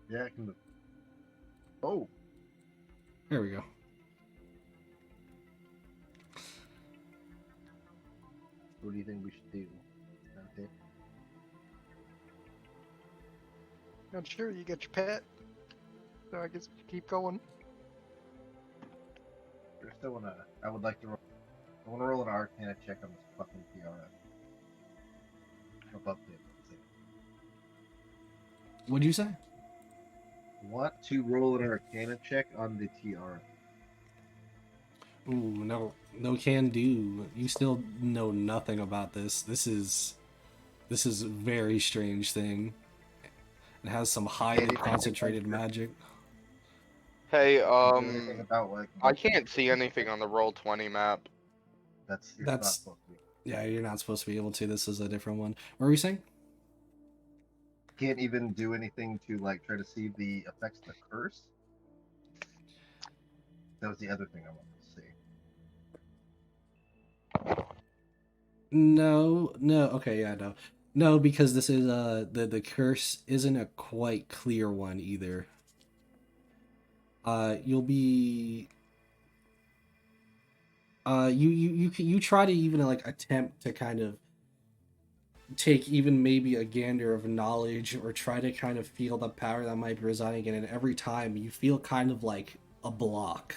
Yeah, I can. Oh, there we go. what do you think we should do? Okay. Not sure. You got your pet. So I guess keep going. First, I would like to roll. I want to roll an Arcana check on this fucking tiara. Above it. What'd you say? Want to roll an Arcana check on the tiara? Ooh, no can do. You still know nothing about this. This is a very strange thing. It has some highly Anything concentrated like that? magic. Hey, Anything about like? I can't see anything on the Roll20 map. You're not That's supposed to be. yeah. You're not supposed to be able to. This is a different one. What were you saying? Can't even do anything to like try to see the effects of the curse. That was the other thing I wanted to see. No. Okay, yeah, no, because this is the curse isn't a quite clear one either. You'll be you try to even like attempt to kind of take even maybe a gander of knowledge or try to kind of feel the power that might be residing in it. Every time you feel kind of like a block.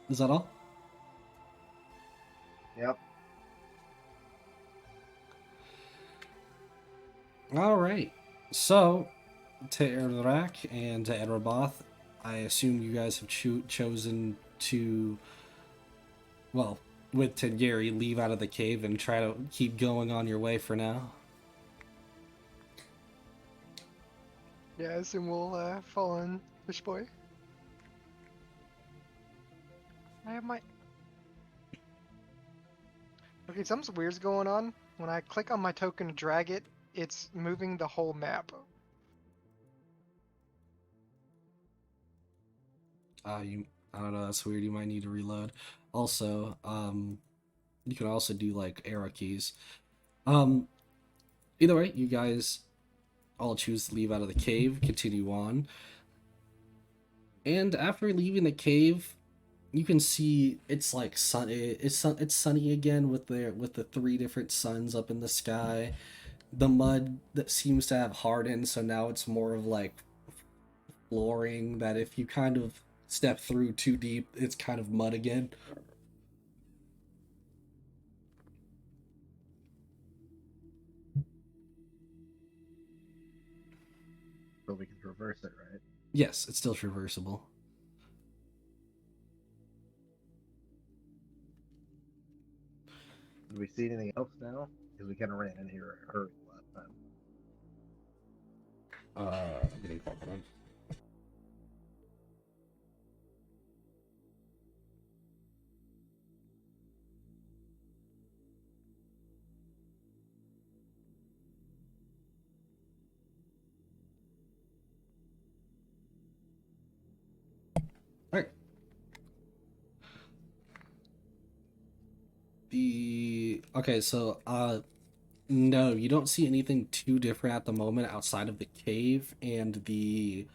Is that all? Yep. All right. So, to Errak and to Edraboth, I assume you guys have chosen to, well, with Tengeri, leave out of the cave and try to keep going on your way for now. Yeah, I assume we'll fall in Fish Boy. I have my. Okay, something weird's going on. When I click on my token to drag it, it's moving the whole map. I don't know, that's weird. You might need to reload. Also, you can also do like arrow keys. Either way, you guys all choose to leave out of the cave, continue on. And after leaving the cave, you can see it's like it's sunny again with the three different suns up in the sky. The mud that seems to have hardened, so now it's more of like flooring that if you kind of step through too deep, it's kind of mud again. But we can reverse it, right? Yes, it's still traversable. Do we see anything else now? Because we kind of ran in here in a hurry last time. I'm getting called on. Alright. No, you don't see anything too different at the moment outside of the cave and the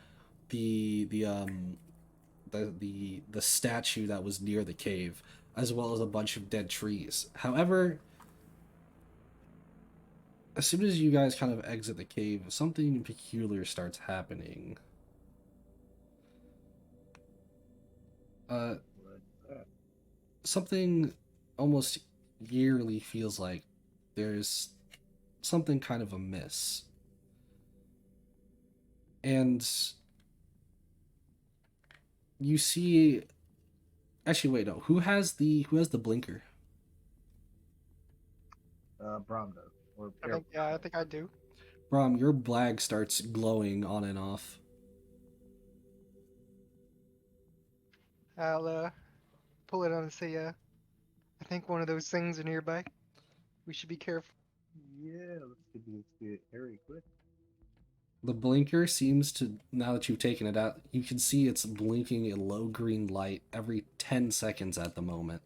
statue that was near the cave, as well as a bunch of dead trees. However, as soon as you guys kind of exit the cave, something peculiar starts happening. Something almost yearly feels like there's something kind of amiss. And you see, actually wait, no, who has the blinker? Brom does. Or I think I do. Brom, your blag starts glowing on and off. I'll pull it on and say, I think one of those things are nearby. We should be careful. Yeah, let's get Harry quick. The blinker seems to, now that you've taken it out, you can see it's blinking a low green light every 10 seconds at the moment.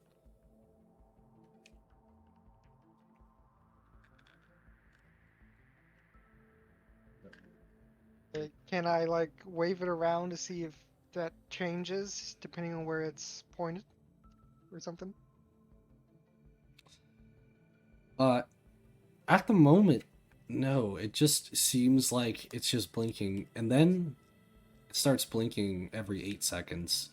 Can I like wave it around to see if that changes depending on where it's pointed or something? At the moment, no, it just seems like it's just blinking, and then it starts blinking every 8 seconds.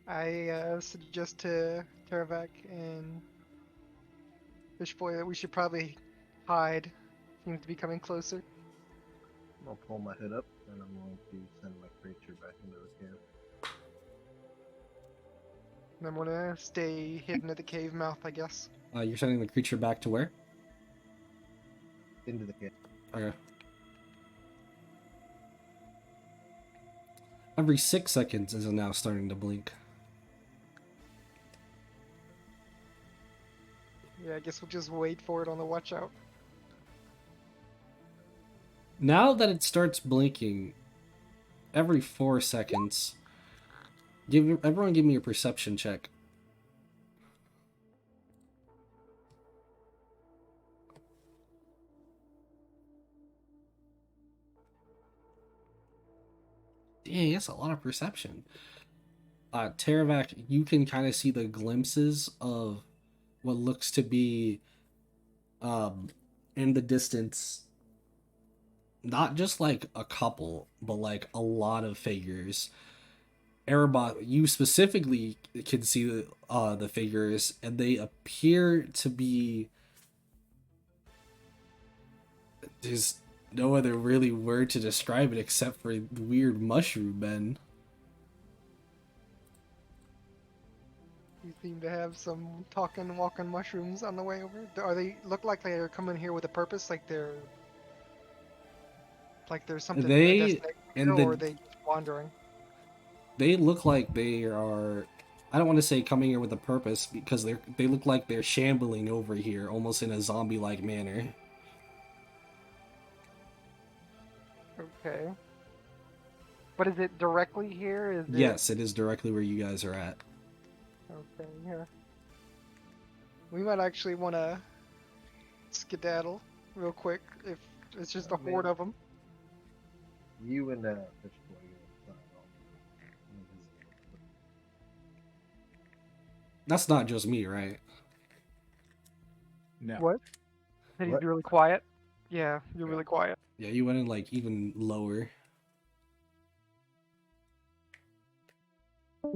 I suggest to Teravac and Fishboy that we should probably hide. Seems to be coming closer. I'll pull my hood up and I'm going to send my creature back into the cave. And I'm gonna stay hidden at the cave mouth, I guess. You're sending the creature back to where? Into the cave. Okay. Every 6 seconds is now starting to blink. Yeah, I guess we'll just wait for it on the watch out. Now that it starts blinking every 4 seconds, everyone give me a perception check. Dang, that's a lot of perception. Teravac, you can kind of see the glimpses of what looks to be in the distance, not just like a couple, but like a lot of figures. Erebot, you specifically can see the figures, and they appear to be. There's no other really word to describe it except for weird mushroom men. You seem to have some talking, walking mushrooms on the way over. Are they look like they're coming here with a purpose? Like there's something a They destination here, and or are the they just wandering? they look like they are. I don't want to say coming here with a purpose because they look like they're shambling over here almost in a zombie-like manner. Okay. But is it directly here? Is it? Yes, it is directly where you guys are at. Okay, yeah. We might actually want to skedaddle real quick if it's just a I mean- horde of them. You and Fish Boy go inside. That's not just me, right? No. What? That he's What? really quiet. Yeah, you're Yeah. really quiet. Yeah, you went in like even lower. I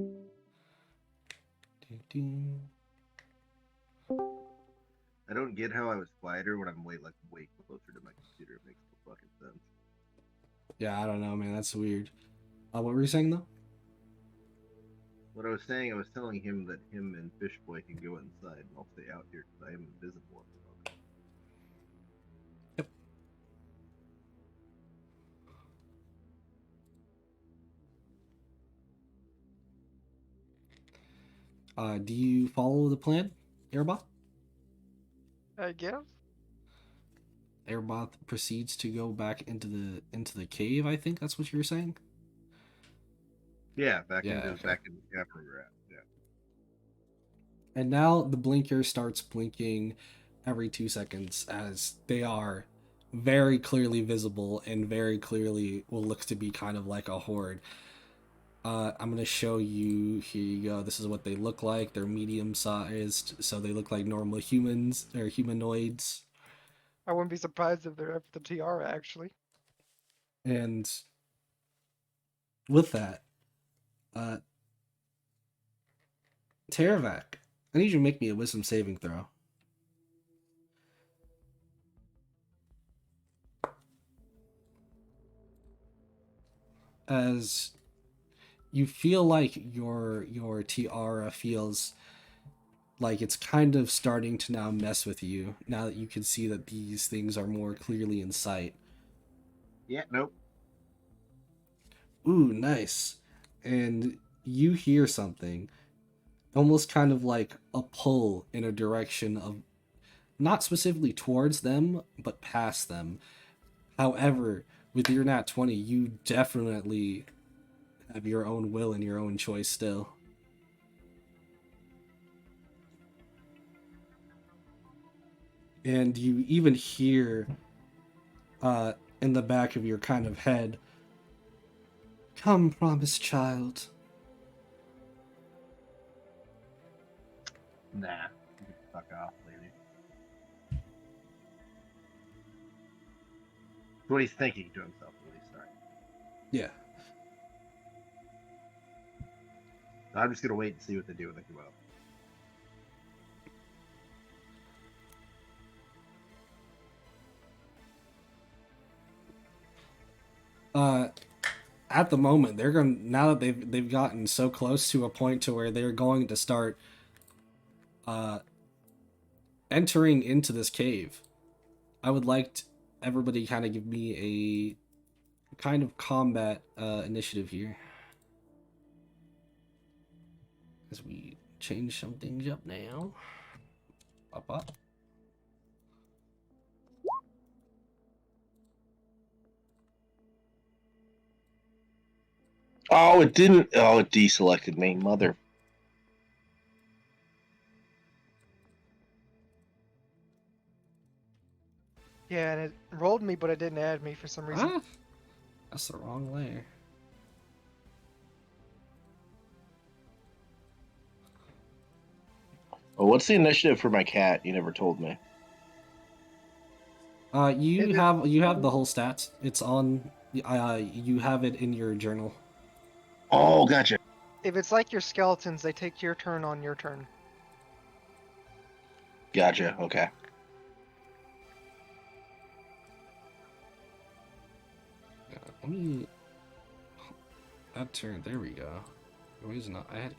don't get how I was quieter when I'm way closer to my computer. It makes no fucking sense. Yeah, I don't know, man. That's weird. What were you saying though? What I was saying, I was telling him that him and Fish Boy can go inside, and I'll stay out here because I am invisible at the moment. Do you follow the plan, Airbot? I guess. Airbot proceeds to go back into the cave. I think that's what you were saying. Yeah, back Yeah, into okay. back in the gap where we're at. Yeah. And now the blinker starts blinking every 2 seconds as they are very clearly visible and very clearly will look to be kind of like a horde. I'm going to show you, here you go, this is what they look like. They're medium sized, so they look like normal humans, or humanoids. I wouldn't be surprised if they're after the tiara, actually. And with that, Teravac, I need you to make me a wisdom saving throw. As you feel like your tiara feels like it's kind of starting to now mess with you now that you can see that these things are more clearly in sight. Yeah. Nope. Ooh, nice. And you hear something almost kind of like a pull in a direction of not specifically towards them but past them. However, with your nat 20, you definitely have your own will and your own choice still. And you even hear in the back of your kind of head, "Come, promised child." Nah. You can fuck off, lady. That's what he's thinking to himself, at least. Sorry. Yeah. I'm just gonna wait and see what they do when they come up. At the moment, they're going now that they've gotten so close to a point to where they're going to start entering into this cave. I would like everybody kind of give me a kind of combat initiative here. As we change some things up now. Up, up. Oh, it didn't. Oh, it deselected me, mother. Yeah, and it rolled me, but it didn't add me for some reason. Ah, that's the wrong layer. Oh, what's the initiative for my cat? You never told me. You have the whole stats. It's on. You have it in your journal. Oh, gotcha. If it's like your skeletons, they take your turn on your turn. Gotcha. Okay. Yeah, let me. That turn. There we go. Why is not? I had.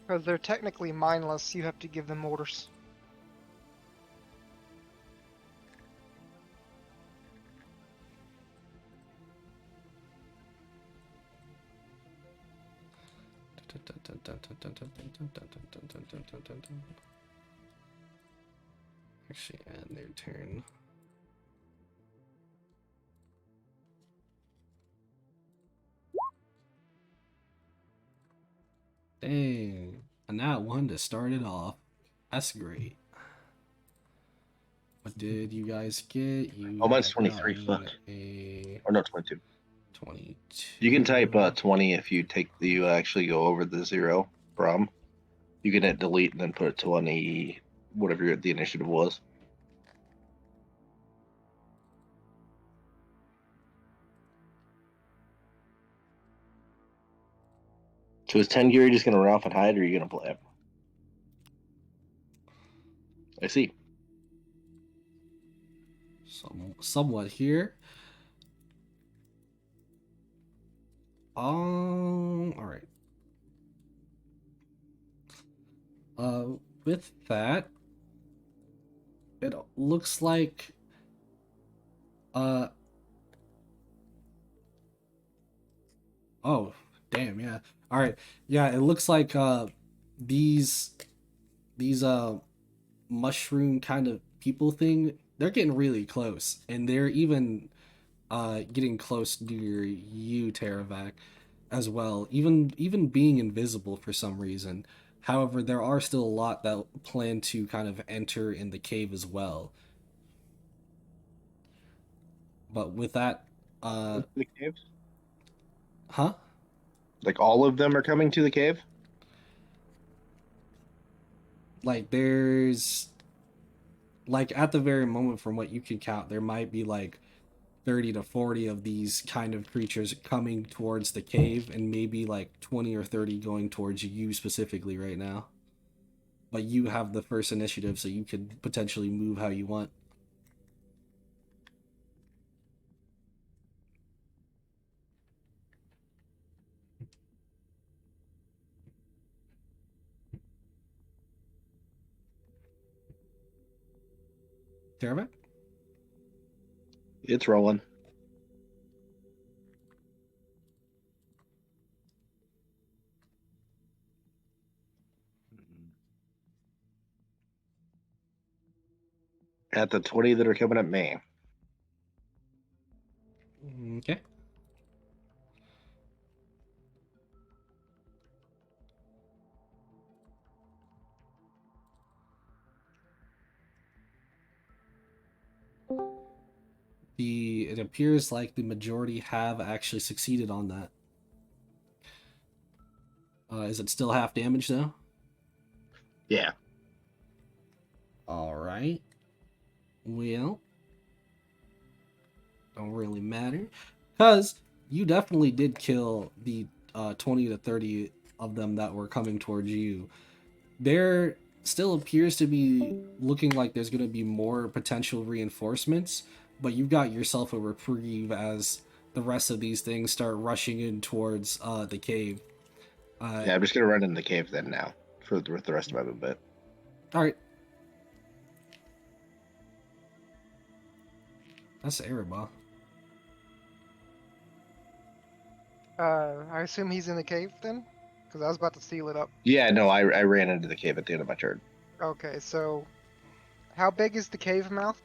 Because they're technically mindless, you have to give them orders. Actually, end their turn. Dang. A nat 1 to start it off. That's great. What did you guys get? You Oh, mine's have 23. gotten Fuck. a Or no, 22. 22. You can type 20 if you you actually go over the 0 from. You can hit delete and then put 20, whatever the initiative was. So is 10 Gary just going to run off and hide, or are you going to play him? I see. Somewhat here. All right. With that, it looks like oh, damn, yeah. All right. Yeah, it looks like these these mushroom kind of people thing, they're getting really close, and they're even getting close near you, Teravac, as well. Even being invisible for some reason. However, there are still a lot that plan to kind of enter in the cave as well. But with that, The caves? huh? Like all of them are coming to the cave? Like there's like at the very moment, from what you can count, there might be like 30 to 40 of these kind of creatures coming towards the cave, and maybe like 20 or 30 going towards you specifically right now. But you have the first initiative, so you could potentially move how you want. Teravac? It's rolling. At the 20 that are coming at me. Okay. It appears like the majority have actually succeeded on that. Is it still half damage though? Yeah. All right. Well, don't really matter, because you definitely did kill the 20 to 30 of them that were coming towards you. There still appears to be looking like there's going to be more potential reinforcements, but you've got yourself a reprieve as the rest of these things start rushing in towards the cave. Yeah, I'm just going to run in the cave then now for the rest of my movement. All right. That's Erebah. I assume he's in the cave then? Because I was about to seal it up. Yeah, no, I ran into the cave at the end of my turn. Okay, so how big is the cave mouth?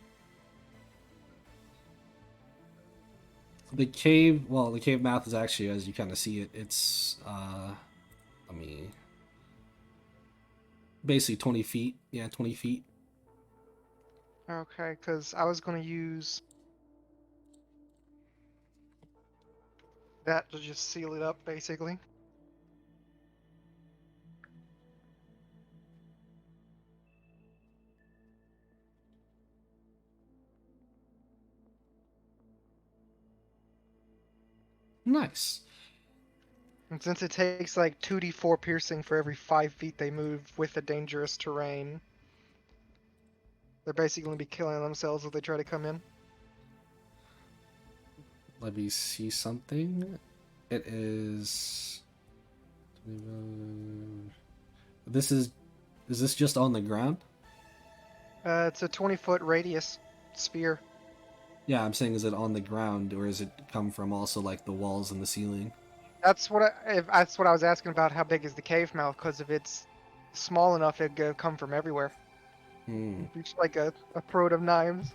The cave, well, the cave mouth is actually, as you kind of see it, it's, let me, basically 20 feet. Yeah, 20 feet. Okay, because I was going to use that to just seal it up, basically. Nice. And since it takes like 2d4 piercing for every 5 feet they move with the dangerous terrain, they're basically going to be killing themselves if they try to come in. Let me see something. It is. This is this just on the ground? It's a 20-foot radius sphere. Yeah, I'm saying, is it on the ground, or is it come from also like the walls and the ceiling? That's what that's what I was asking about. How big is the cave mouth? Because if it's small enough, it could come from everywhere. Hmm. Reach like a throat of knives.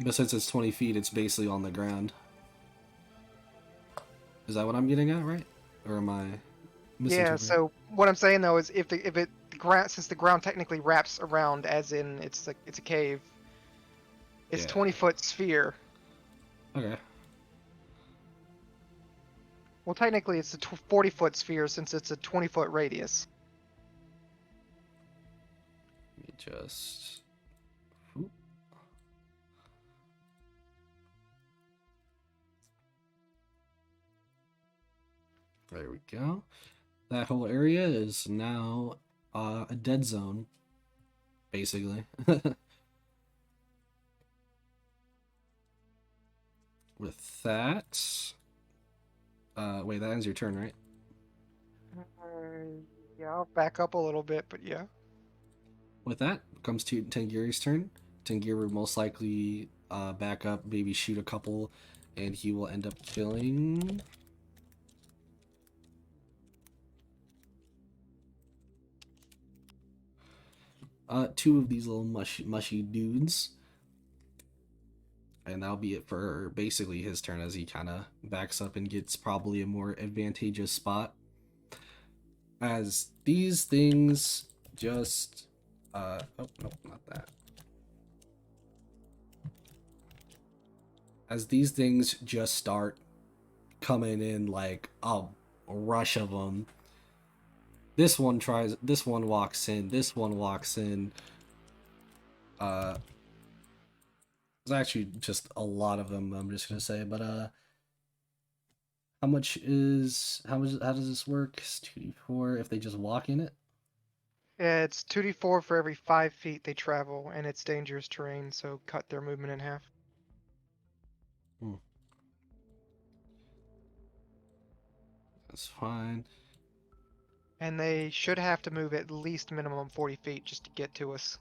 But since it's 20 feet, it's basically on the ground. Is that what I'm getting at, right? Or am I Yeah. misinterpreting? So what I'm saying though is if the ground, since the ground technically wraps around, as in it's a cave, it's Yeah. 20-foot sphere. Okay. Well, technically it's a 40-foot sphere since it's a 20-foot radius. Let me just. Oop. There we go. That whole area is now a dead zone, basically. With that, wait, that ends your turn, right? Yeah, I'll back up a little bit, but yeah. With that comes to Tengiri's turn. Tengiri will most likely back up, maybe shoot a couple, and he will end up killing. Two of these little mushy dudes. And that'll be it for basically his turn as he kind of backs up and gets probably a more advantageous spot. As these things just. Oh, no, not that. As these things just start coming in like a rush of them. This one walks in, this one walks in. There's actually just a lot of them, I'm just gonna say, but how does this work? It's 2d4 if they just walk in it? Yeah, it's 2d4 for every 5 feet they travel, and it's dangerous terrain, so cut their movement in half. That's fine. And they should have to move at least minimum 40 feet just to get to us.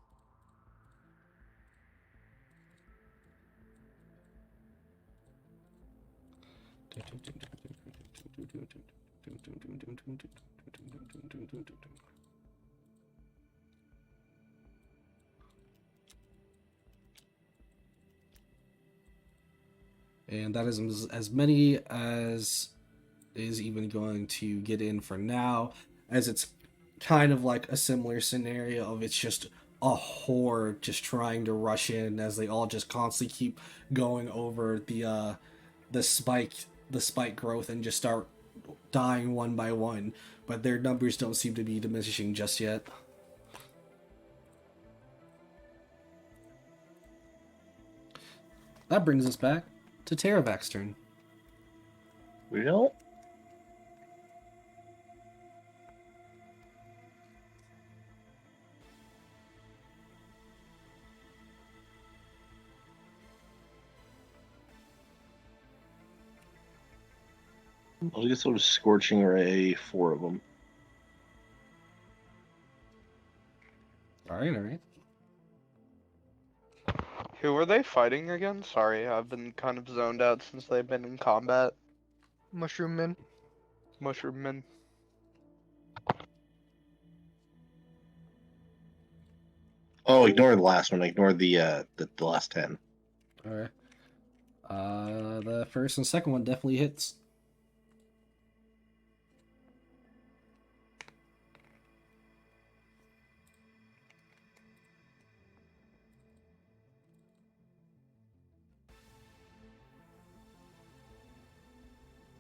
And that is as many as is even going to get in for now, as it's kind of like a similar scenario of it's just a horde just trying to rush in as they all just constantly keep going over the spike growth and just start dying one by one, but their numbers don't seem to be diminishing just yet. That brings us back to Teravac's turn. Well, I guess I'll just Scorching Ray 4 of them. All right. Who are they fighting again? Sorry, I've been kind of zoned out since they've been in combat. Mushroom Men. Mushroom Men. Oh, ignore the last one. Ignore the last 10. All right. The first and second one definitely hits.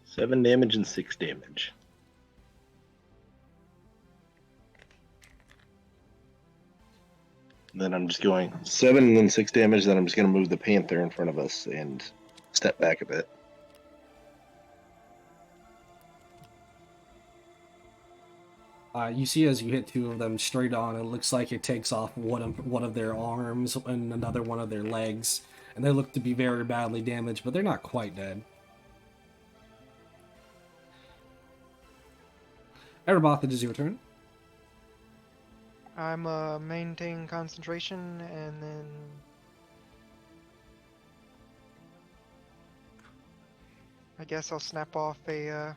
Seven damage and 6 damage. Then I'm just going 7 and then 6 damage. Then I'm just going to move the Panther in front of us and step back a bit. You see as you hit two of them straight on, it looks like it takes off one of their arms and another one of their legs, and they look to be very badly damaged, but they're not quite dead. Eremoth, it is your turn. I'm maintain concentration and then I guess I'll snap off a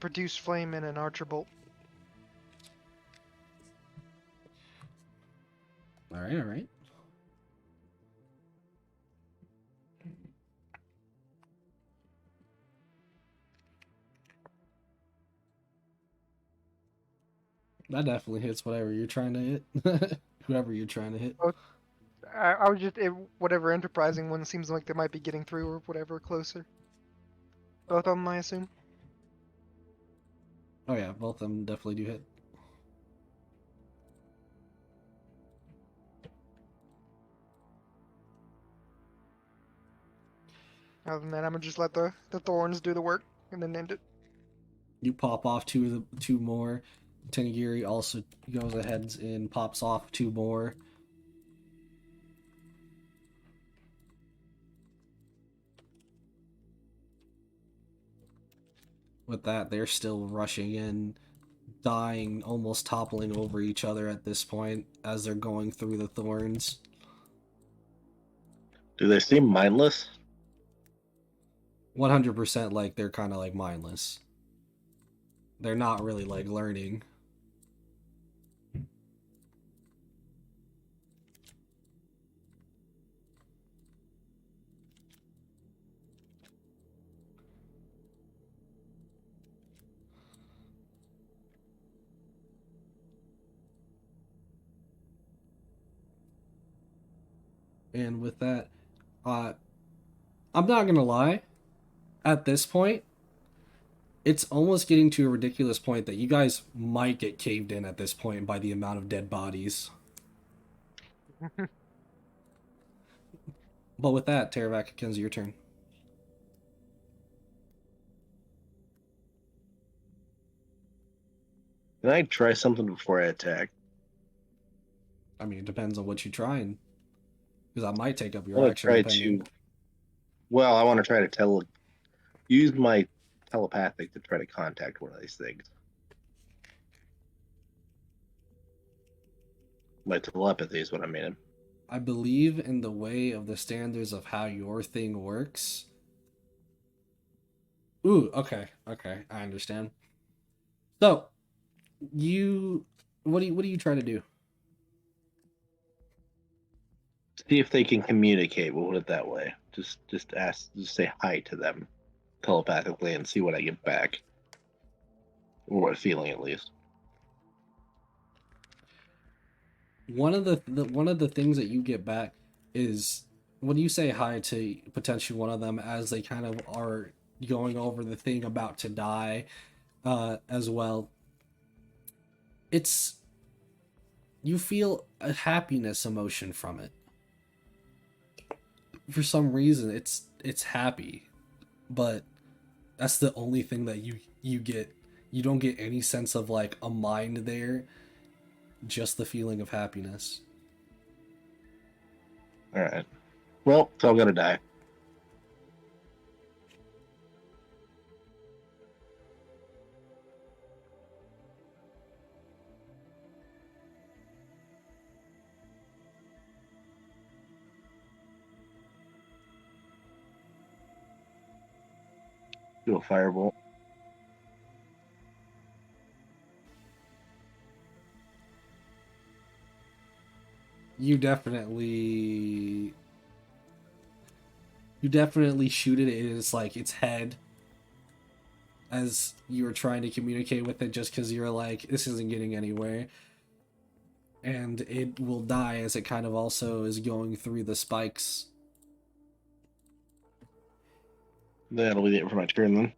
produce flame and an archer bolt. All right, all right. That definitely hits whatever you're trying to hit. Whoever you're trying to hit. I was just whatever enterprising one seems like they might be getting through or whatever closer. Both of them, I assume. Oh yeah, both of them definitely do hit. Other than that, I'm gonna just let the thorns do the work and then end it. You pop off two more. Tenigiri also goes ahead and pops off two more. With that, they're still rushing in, dying, almost toppling over each other at this point as they're going through the thorns. Do they seem mindless? 100% like they're kind of like mindless. They're not really like learning. And with that, I'm not gonna lie, at this point, it's almost getting to a ridiculous point that you guys might get caved in at this point by the amount of dead bodies. But with that, Teravac, it comes your turn. Can I try something before I attack? I mean, it depends on what you're trying. Because I might take up I your want to action try depending. to. Well, I want to try to use my telepathic to try to contact one of these things. My telepathy is what I mean. I believe in the way of the standards of how your thing works. Ooh, okay, I understand. So, what do you try to do? See if they can communicate. We'll put it that way. Just say hi to them telepathically and see what I get back, or what feeling at least. One of the things that you get back is when you say hi to potentially one of them as they kind of are going over the thing about to die, as well. It's you feel a happiness emotion from it. For some reason, it's happy, but that's the only thing that you get. You don't get any sense of like a mind there, just the feeling of happiness. All right. Well, it's all gonna die. Do a firebolt. You definitely shoot it in its head as you were trying to communicate with it, just because you're like, this isn't getting anywhere, and it will die as it kind of also is going through the spikes. That'll be it for my turn then.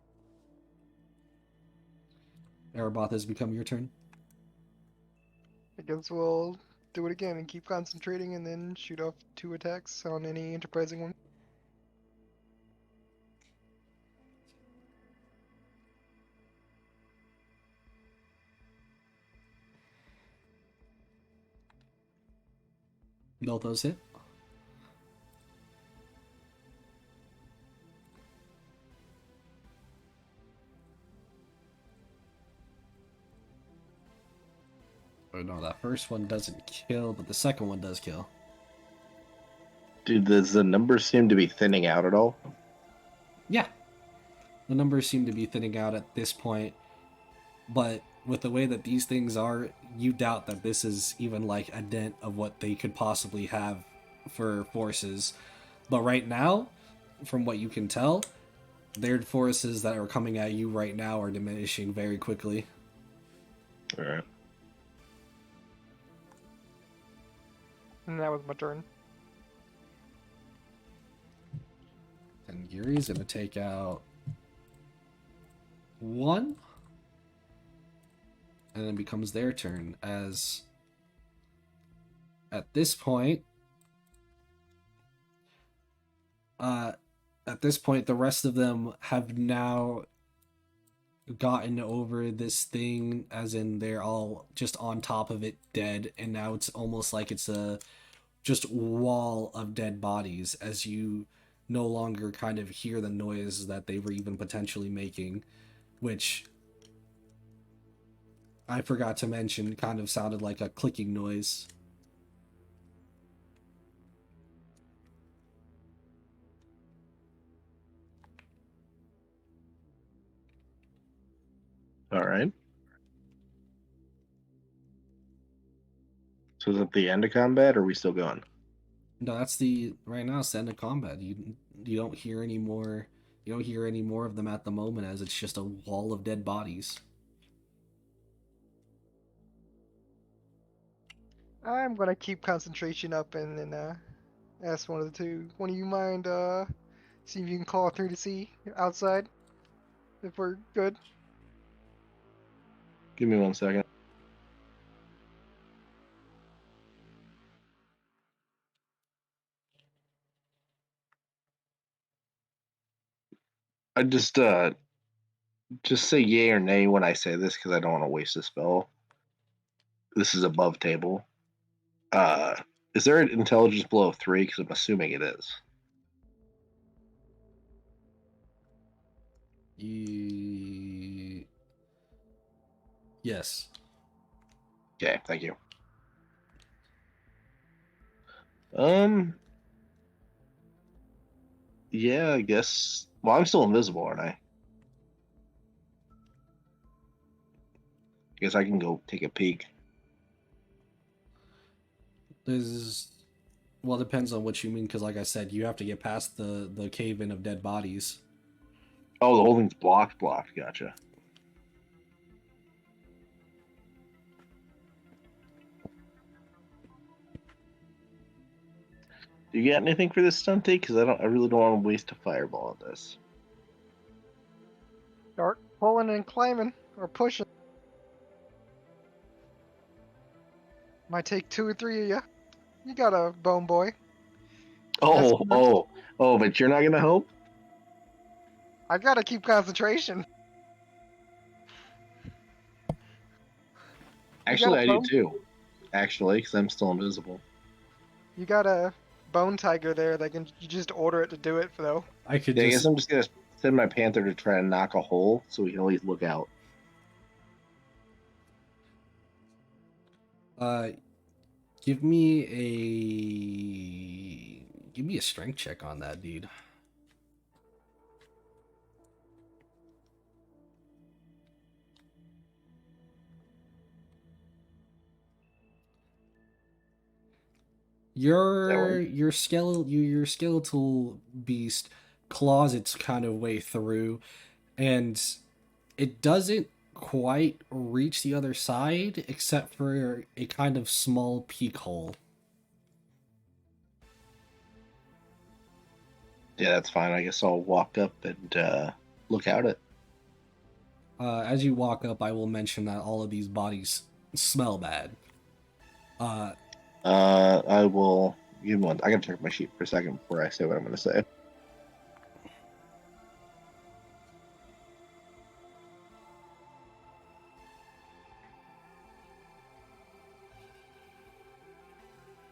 Eremoth has become your turn. I guess we'll do it again and keep concentrating and then shoot off 2 attacks on any enterprising one. Both those hit. Oh no, that first one doesn't kill, but the second one does kill. Dude, does the numbers seem to be thinning out at all? Yeah. The numbers seem to be thinning out at this point, but with the way that these things are, you doubt that this is even like a dent of what they could possibly have for forces. But right now, from what you can tell, their forces that are coming at you right now are diminishing very quickly. All right. And that was my turn. And Yuri's gonna take out one. And then becomes their turn as at this point the rest of them have now gotten over this thing, as in they're all just on top of it dead, and now it's almost like it's a just wall of dead bodies as you no longer kind of hear the noise that they were even potentially making, which I forgot to mention kind of sounded like a clicking noise. All right. So is it the end of combat, or are we still going? No, that's the right now. It's the end of combat. You don't hear any more. You don't hear any more of them at the moment, as it's just a wall of dead bodies. I'm gonna keep concentration up and then ask one of the two. One of you mind see if you can call through to see outside if we're good. Give me 1 second. I just say yay or nay when I say this because I don't want to waste a spell. This is above table. Uh, is there an intelligence below 3? Because I'm assuming it is. Yes. Okay, thank you. Um, yeah, I guess. Well, I'm still invisible, aren't I? Guess I can go take a peek. There's well, it depends on what you mean, because like I said, you have to get past the cave in of dead bodies. Oh, the whole thing's blocked. Gotcha. Do you got anything for this stunty? Because I really don't want to waste a fireball on this. Start pulling and climbing or pushing. Might take 2 or 3 of you. You got a bone boy. Oh, but you're not gonna help? I gotta keep concentration. Actually, I do bone? too. Actually, because I'm still invisible. You got a bone tiger there that can you just order it to do it though. I could Yeah, I guess just I'm just gonna send my panther to try and knock a hole so we can at least look out. uh give me a strength check on that, dude. Your skeletal beast claws its kind of way through, and it doesn't quite reach the other side except for a kind of small peek hole. Yeah, that's fine. I guess I'll walk up and look out it. As you walk up, I will mention that all of these bodies smell bad. I will give me one. I gotta check my sheet for a second before I say what I'm gonna say.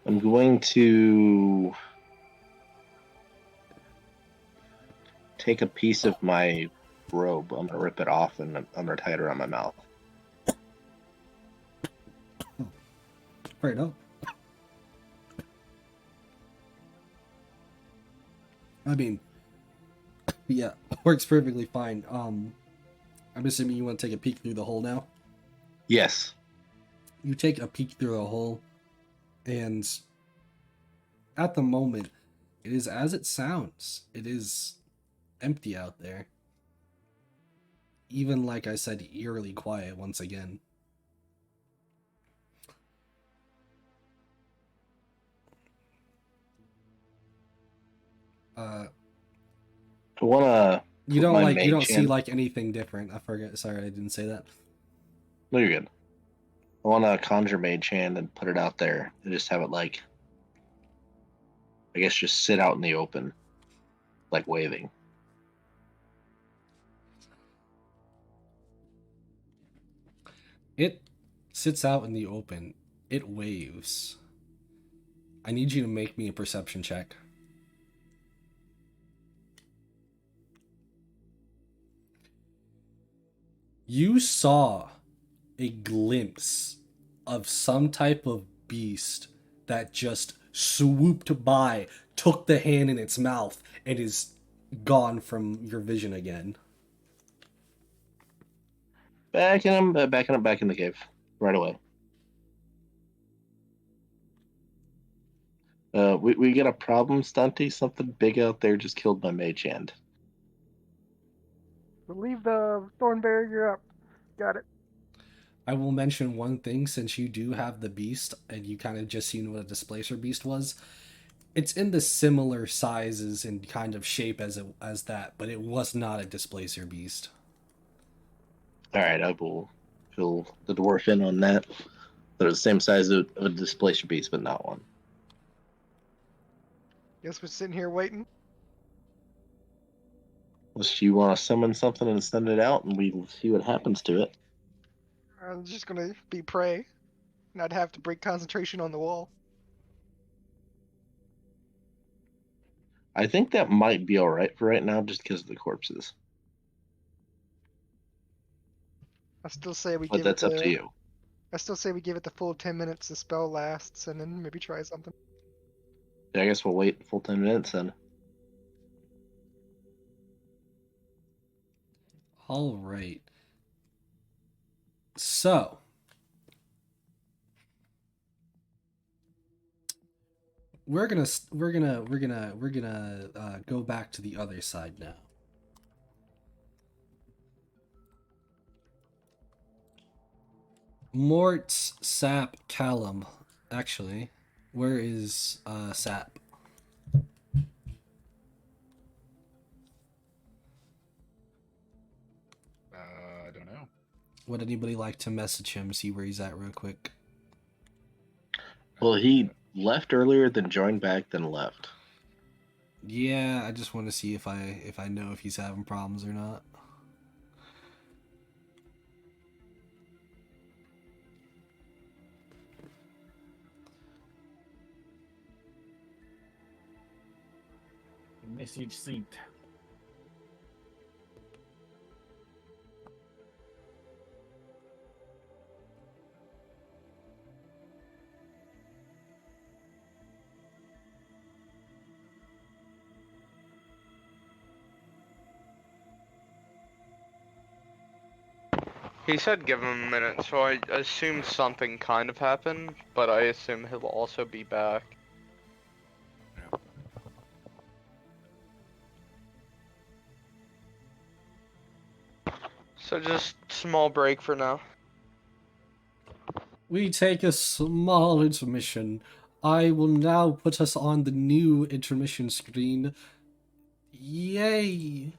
I'm going to take a piece of my robe. I'm gonna rip it off and I'm gonna tie it around my mouth. Fair enough. I mean, yeah, works perfectly fine. I'm assuming you want to take a peek through the hole now. Yes. You take a peek through the hole, and at the moment, it is as it sounds. It is empty out there. Even like I said, eerily quiet once again. I wanna You put don't my like you don't mage see hand. like anything different. I forget. Sorry, I didn't say that. No, you're good. I wanna conjure mage hand and put it out there and just have it like, I guess, just sit out in the open, like waving. It sits out in the open. It waves. I need you to make me a perception check. You saw a glimpse of some type of beast that just swooped by, took the hand in its mouth, and is gone from your vision again. Backing him, back in the cave right away. We got a problem, Stunty. Something big out there just killed my mage hand. Leave the thorn barrier up. Got it. I will mention one thing since you do have the beast and you kind of just seen what a displacer beast was. It's in the similar sizes and kind of shape as that, but it was not a displacer beast. All right, I will fill the dwarf in on that. They're the same size of a displacer beast, but not one. Guess we're sitting here waiting. Unless you want to summon something and send it out, and we will see what happens to it. I'm just gonna be prey. Not have to break concentration on the wall. I think that might be all right for right now, just because of the corpses. I still say we But give it that's up to the. you. I still say we give it the full 10 minutes the spell lasts, and then maybe try something. Yeah, I guess we'll wait full 10 minutes then. All right. So, we're gonna go back to the other side now. Mort, Sap, Callum. Actually, where is Sap? I don't know. Would anybody like to message him, see where he's at real quick? Well, he left earlier, then joined back, then left. Yeah, I just want to see if I know if he's having problems or not. Message sent. He said give him a minute, so I assume something kind of happened, but I assume he'll also be back. So just small break for now. We take a small intermission. I will now put us on the new intermission screen. Yay!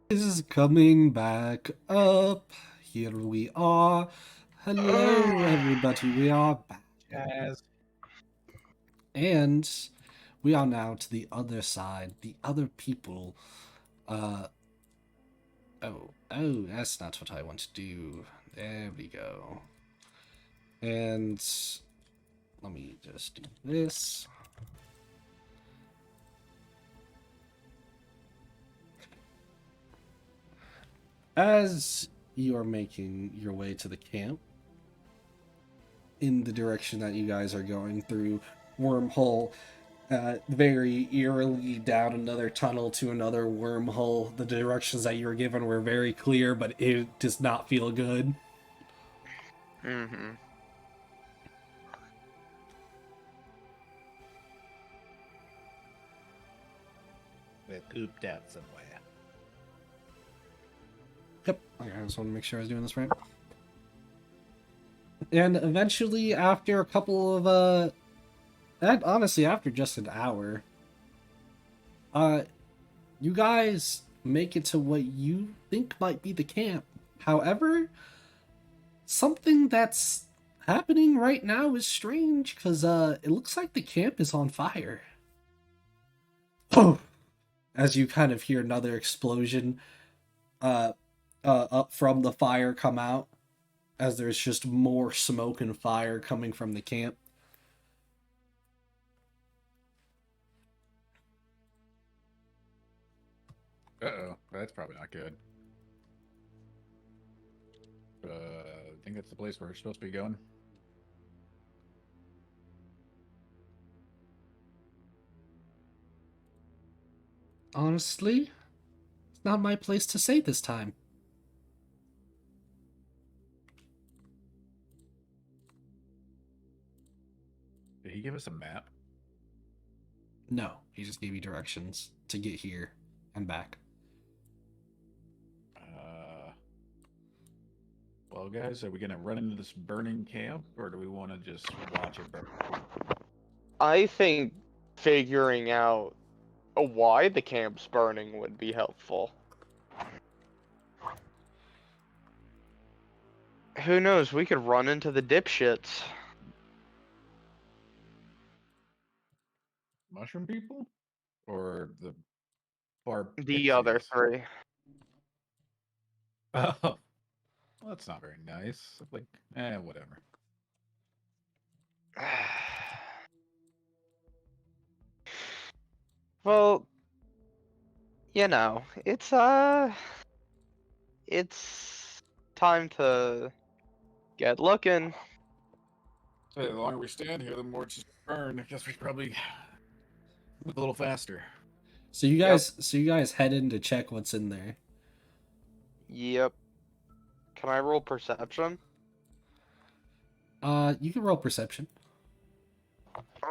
Is coming back up. Here we are. Hello, everybody. We are back. Jazz. And we are now to the other side, the other people. Oh, that's not what I want to do. There we go. And let me just do this. As you are making your way to the camp, in the direction that you guys are going through, wormhole, very eerily down another tunnel to another wormhole. The directions that you were given were very clear, but it does not feel good. Mm-hmm. We're pooped out somewhere. Yep. Okay, I just want to make sure I was doing this right. And eventually, after a couple of and honestly, after just an hour, you guys make it to what you think might be the camp. However, something that's happening right now is strange, because it looks like the camp is on fire. Oh! As you kind of hear another explosion up from the fire come out, as there's just more smoke and fire coming from the camp. Uh-oh, that's probably not good. I think that's the place where we're supposed to be going. Honestly, it's not my place to say this time. Did he give us a map? No, he just gave you directions to get here and back. Well, guys, are we gonna run into this burning camp, or do we want to just watch it burn? I think figuring out why the camp's burning would be helpful. Who knows? We could run into the dipshits. Mushroom people, or the bar? The other three. Oh, well, that's not very nice. Like, whatever. Well, you know, it's time to get looking. So the longer we stand here, the more it's just burn. I guess we probably move a little faster. So you guys head in to check what's in there. Yep. Can I roll perception? You can roll perception.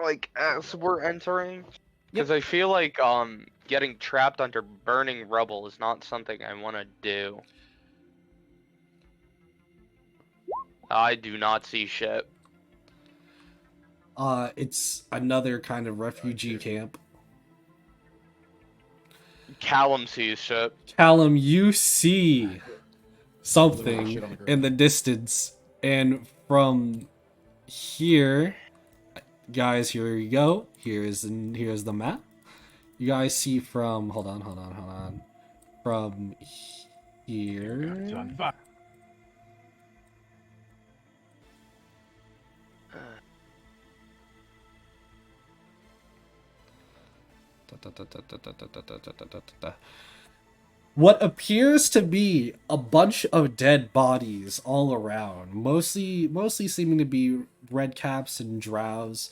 Like as we're entering, because I feel like getting trapped under burning rubble is not something I want to do. I do not see shit. It's another kind of refugee camp. Callum sees shit. Callum, you see something in the distance, and from here, guys, here you go. Here's the map. You guys see from hold on. From here. It's on fire. What appears to be a bunch of dead bodies all around, mostly seeming to be red caps and drows,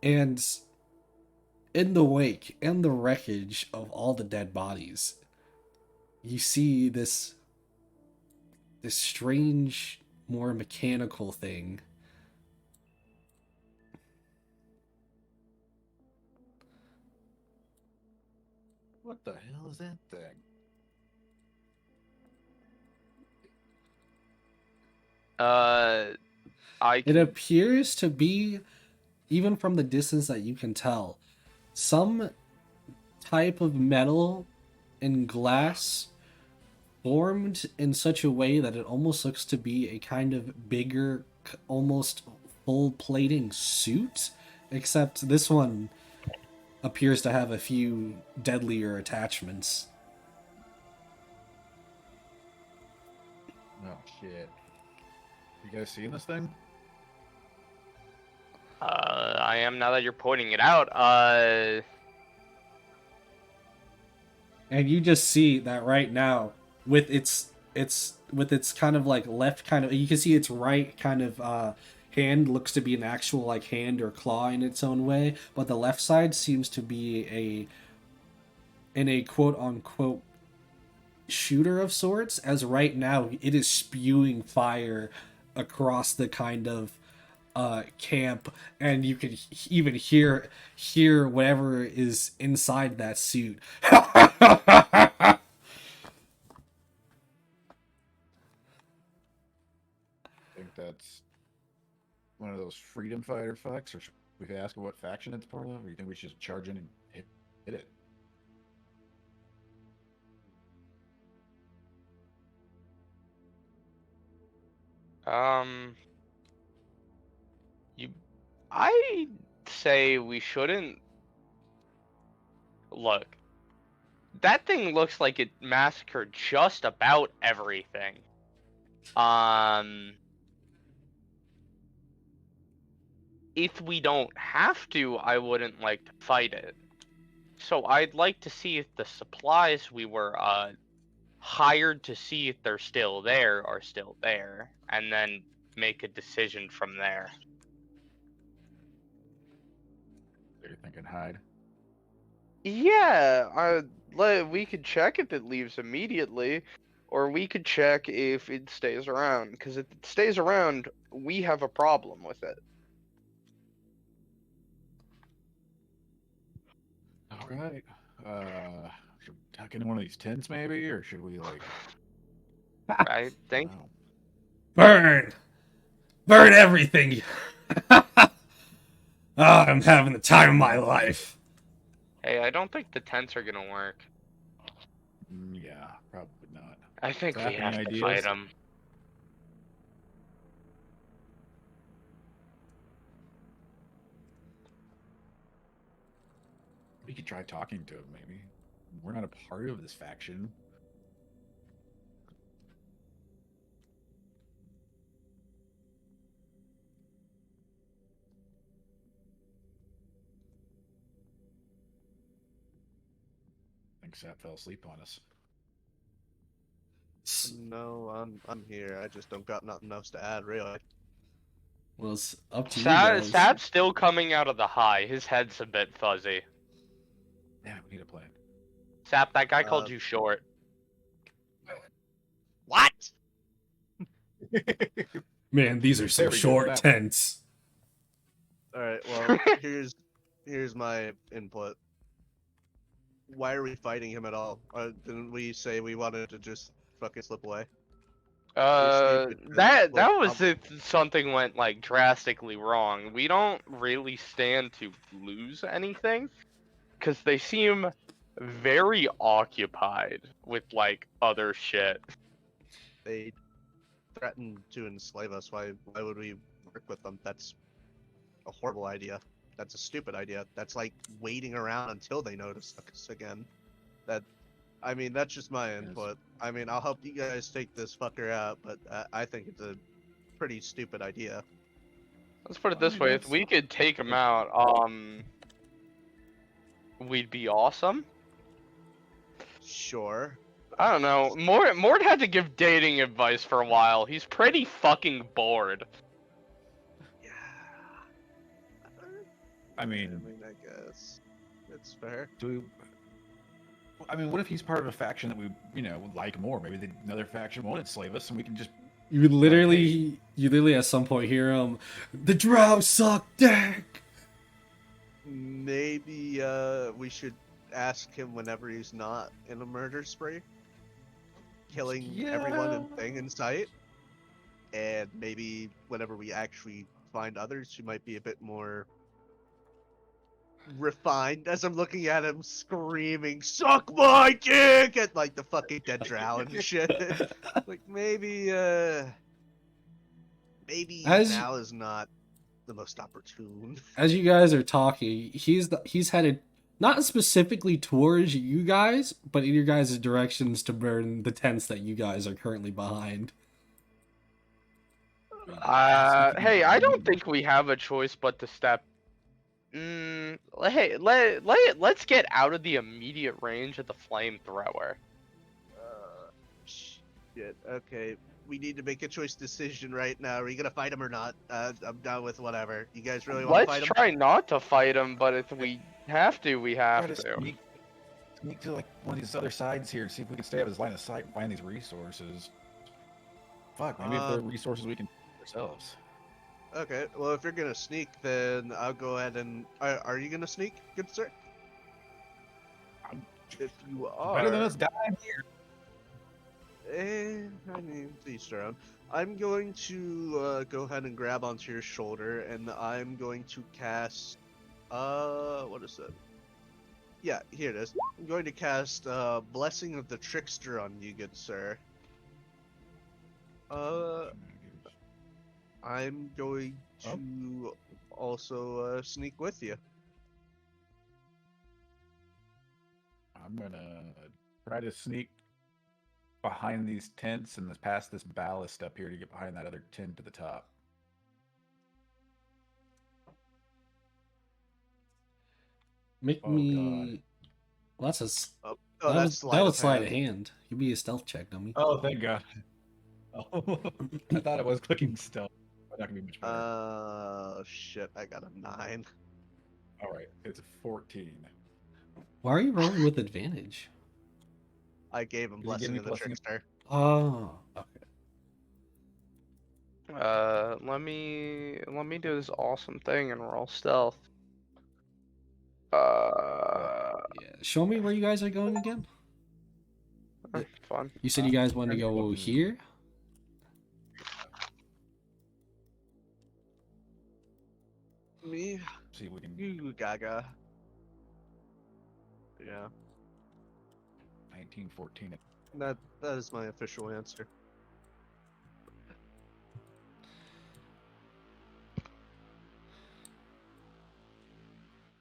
and in the wake and the wreckage of all the dead bodies, you see this strange, more mechanical thing. What the hell is that thing? It appears to be, even from the distance that you can tell, some type of metal and glass formed in such a way that it almost looks to be a kind of bigger, almost full plating suit, except this one appears to have a few deadlier attachments. Oh shit! You guys seeing this thing? I am, now that you're pointing it out. And you just see that right now with its kind of like left kind of, you can see its right kind of hand looks to be an actual like hand or claw in its own way, but the left side seems to be a quote unquote shooter of sorts, as right now it is spewing fire across the kind of camp, and you can even hear whatever is inside that suit. I think that's one of those freedom fighter fucks, or should we ask what faction it's part of, or you think we should just charge in and hit it? I say we shouldn't. Look, that thing looks like it massacred just about everything. If we don't have to, I wouldn't like to fight it. So I'd like to see if the supplies we were hired to see if they're still there are still there, and then make a decision from there. You're thinking hide. Yeah, we could check if it leaves immediately, or we could check if it stays around. Because if it stays around, we have a problem with it. All right. Should we tuck into one of these tents, maybe, or should we like? I think. Oh, Burn everything. I'm having the time of my life. Hey, I don't think the tents are gonna work. yeah, probably not. I think we Zap, have any to ideas? fight them. We could try talking to him, maybe. We're not a part of this faction. I think Sap fell asleep on us. No, I'm here. I just don't got nothing else to add, really. Well, it's up to you guys. Sap's still coming out of the high. His head's a bit fuzzy. Yeah, we need a plan. Sap, that guy called you short. What? Man, these are some There we go, short that- tents. All right. Well, here's my input. Why are we fighting him at all? Didn't we say we wanted to just fucking slip away? That was if something went like drastically wrong. We don't really stand to lose anything, because they seem very occupied with like other shit. They threatened to enslave us. Why would we work with them? That's a horrible idea. That's a stupid idea. That's like waiting around until they notice us again. I mean, that's just my input. I mean, I'll help you guys take this fucker out, but I think it's a pretty stupid idea. Let's put it this way: if we could take him out, we'd be awesome. Sure. I don't know. Mort had to give dating advice for a while. He's pretty fucking bored. Yeah. I mean, I guess it's fair. I mean, what if he's part of a faction that we, like more? Maybe another faction won't enslave us, and we can just. You literally at some point hear the drow suck dick. Maybe we should ask him whenever he's not in a murder spree, killing everyone and thing in sight, and maybe whenever we actually find others who might be a bit more refined as I'm looking at him screaming, "Suck my dick!" at like the fucking dead drow and shit. Like maybe As now is not the most opportune. as you guys are talking, he's headed not specifically towards you guys, but in your guys' directions to burn the tents that you guys are currently behind. Hey, I don't think we have a choice but to step. Hey, let's get out of the immediate range of the flamethrower. Shit. Okay, we need to make a choice decision right now. Are you gonna fight him or not? I'm down with whatever. You guys really want to Let's fight him? try not to fight him, but if we have to, we Try have to to. sneak to like one of these other sides here and see if we can stay out of his line of sight and find these resources. Fuck, maybe if there are resources we can do ourselves. Okay. Well, if you're gonna sneak, then I'll go ahead and. Are you gonna sneak, good sir? If you are. Better than us dying here. I mean, to each their own. I'm going to go ahead and grab onto your shoulder, and I'm going to cast. What is it? Yeah, here it is. I'm going to cast Blessing of the Trickster on you, good sir. I'm going to also sneak with you. I'm gonna try to sneak behind these tents and past this ballast up here to get behind that other tent to the top. Make Oh, me. Well, that's Oh, that that's was sleight of hand. Give me a stealth check, dummy. Oh, thank God. Oh, I thought it was clicking stealth. But not gonna be much better. Shit, I got a 9. All right, it's a 14. Why are you rolling with advantage? I gave him Did you give Blessing me of the Blessing of- Trickster. Oh, okay. Let me do this awesome thing and roll stealth. Yeah. Show me where you guys are going again. Fun. You said you guys wanted to go here. Me? See if we can. You gaga. Yeah, 1914. that is my official answer.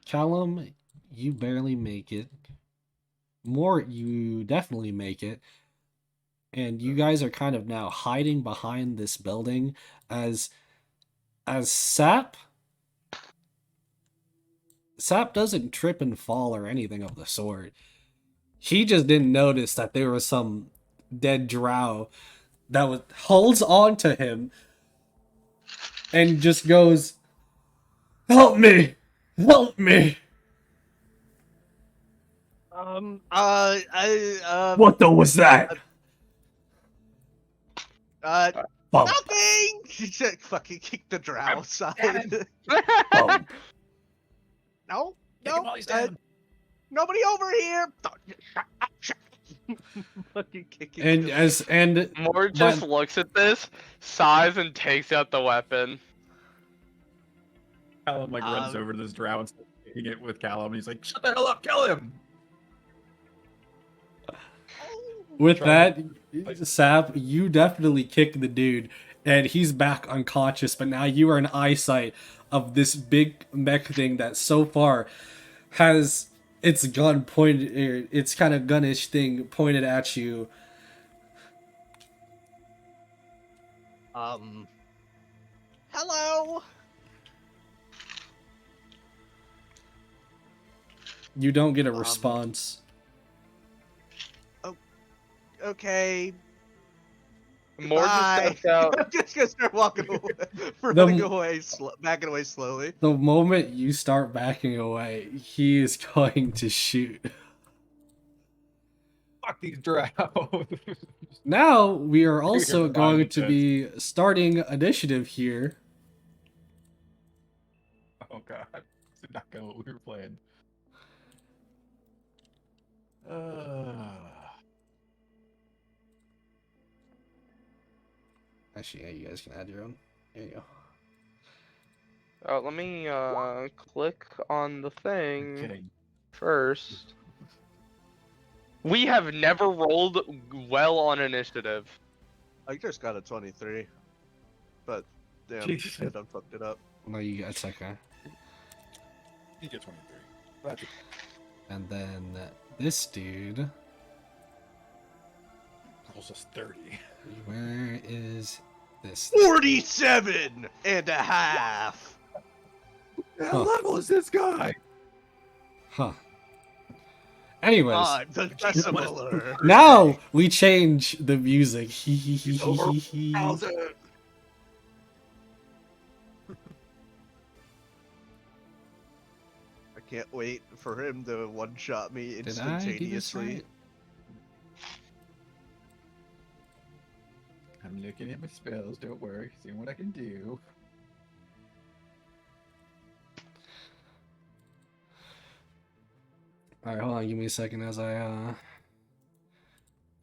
Callum, you barely make it. Mort, you definitely make it. And you guys are kind of now hiding behind this building as Sap doesn't trip and fall or anything of the sort. He just didn't notice that there was some dead drow that holds on to him and just goes, "Help me! Help me!" What the was that? Bump. Nothing! He said, fucking kick the drow outside. Bump. No, Kick him no, while he's down. nobody over here! Fucking kicking And him. Mort just looks at this, sighs, and takes out the weapon. Callum like runs over to this drow and starts kicking it with Callum. He's like, "Shut the hell up! Kill him!" With that, Sap, you definitely kick the dude, and he's back unconscious, but now you are in eyesight of this big mech thing that so far has its gun pointed, its kind of gunnish thing pointed at you. Hello? You don't get a response. Okay. Mort just Bye. steps out. I'm just gonna start walking away, running away, backing away slowly. The moment you start backing away, he is going to shoot. Fuck these drow. Now we are also You're going reminding to us. be starting initiative here. Oh God, this is not going what we were playing. Actually, yeah, you guys can add your own. There you go. Let me click on the I'm thing kidding. first. We have never rolled well on initiative. I just got a 23. But damn, Jesus. I done fucked it up. No, you got okay. You get 23. That's it. And then this dude. Rolls us 30. Where is this? 47 and a half. What Huh. level is this guy? Huh. Anyways, I'm the decimaler. now we change the music. He's over 1,000. I can't wait for him to one-shot me Did I do this instantaneously. right? I'm looking at my spells. Don't worry. Seeing what I can do. All right, hold on. Give me a second as I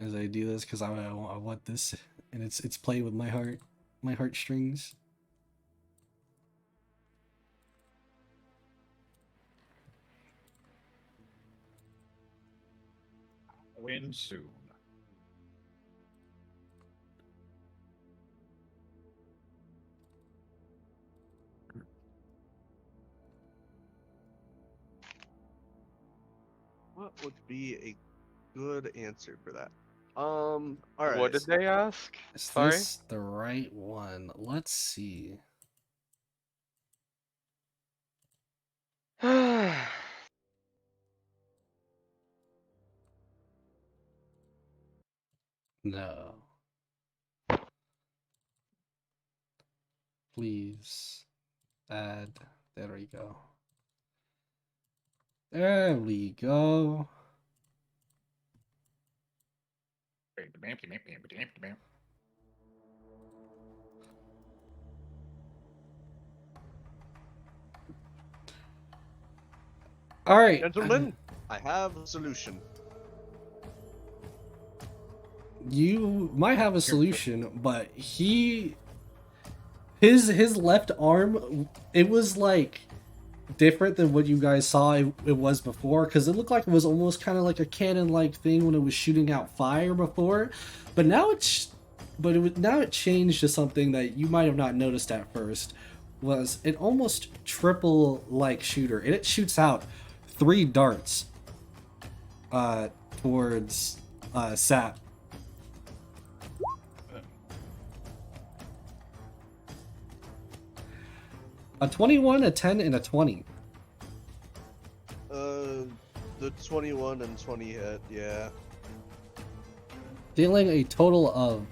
do this because I want this, and it's playing with my heartstrings. Win soon. What would be a good answer for that? All right. What did they ask? Is Sorry? this the right one? Let's see. No. Please add. There we go. There we go. All right, Gentlemen, I have a solution. you might have a solution, but his left arm, it was like different than what you guys saw it was before, because it looked like it was almost kind of like a cannon-like thing when it was shooting out fire before, but now now it changed to something that you might have not noticed at first. Was an almost triple like shooter, and it shoots out 3 darts towards Sap. A 21, a 10, and a 20. The 21 and 20 hit, yeah. Dealing a total of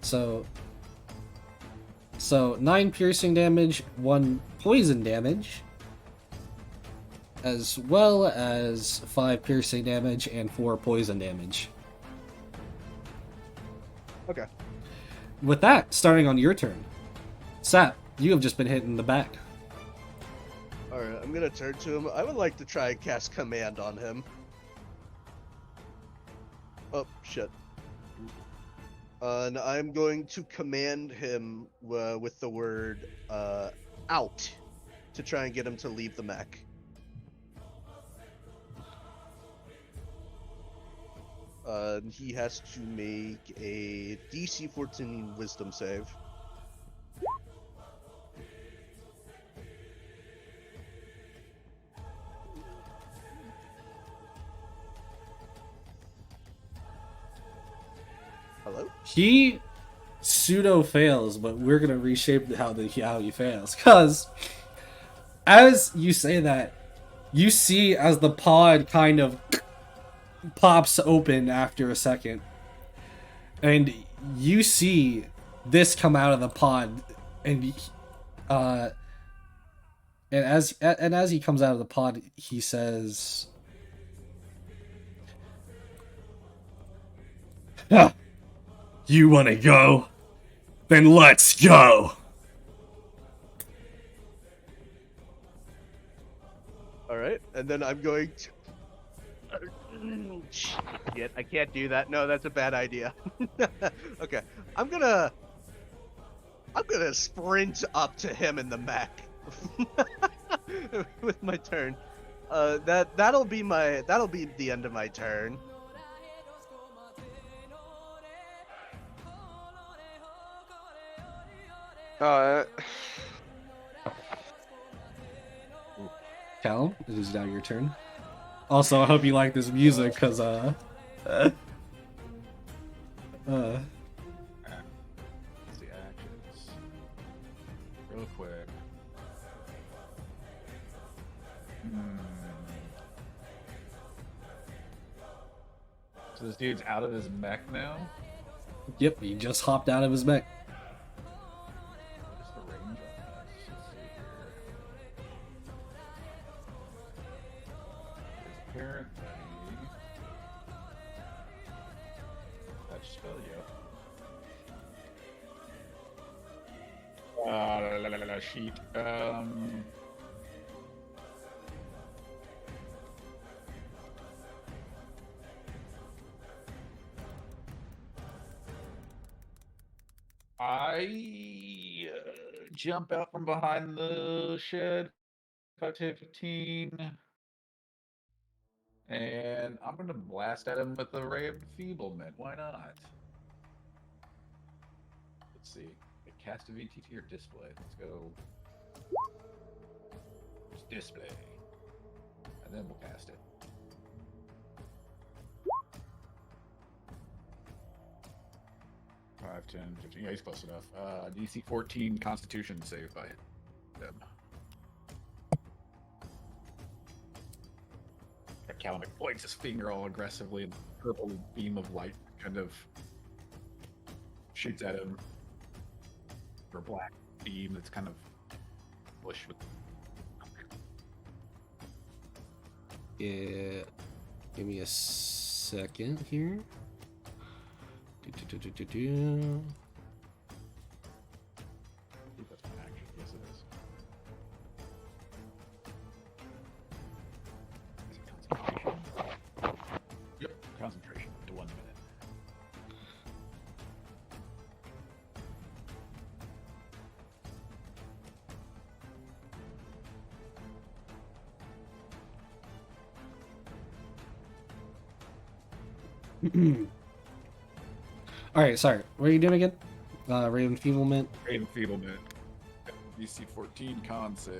so 9 piercing damage, 1 poison damage, as well as 5 piercing damage and 4 poison damage. Okay. With that, starting on your turn, Sap, you have just been hit in the back. Alright, I'm gonna turn to him. I would like to try and cast command on him. Oh, shit. And I'm going to command him with the word out to try and get him to leave the mech. He has to make a DC 14 wisdom save. Hello? He pseudo fails, but we're gonna reshape how he fails. Cause as you say that, you see as the pod kind of pops open after a second, and you see this come out of the pod, and as he comes out of the pod, he says, "Huh. You want to go? Then let's go." Alright, and then I'm going to... Shit, I can't do that. No, that's a bad idea. Okay, I'm gonna I'm gonna sprint up to him in the mech with my turn. That'll be the end of my turn. Uh, Callum, it is now your turn. Also, I hope you like this music, cause Let's see actions. Real quick. So this dude's out of his mech now? yep, he just hopped out of his mech. What is the range on this? Let's see here. His parent buddy. Touch spell, yep. Sheet. I jump out from behind the shed, 5 to 15, and I'm gonna blast at him with a ray of enfeeblement. Why not? Let's see. Cast a VTT or display. Let's go. Just display, and then we'll cast it. Five, 10, 15. Yeah, he's close enough. DC 14 Constitution save by them. Callum points his finger all aggressively, and the purple beam of light kind of shoots at him. Or a black beam that's kind of bush with. Yeah, give me a second here. I think that's an action. Yes, it is. Is it concentration? Yep, concentration to 1 minute. All right, sorry. What are you doing again? Ray of enfeeblement. Ray of enfeeblement. DC 14 con save.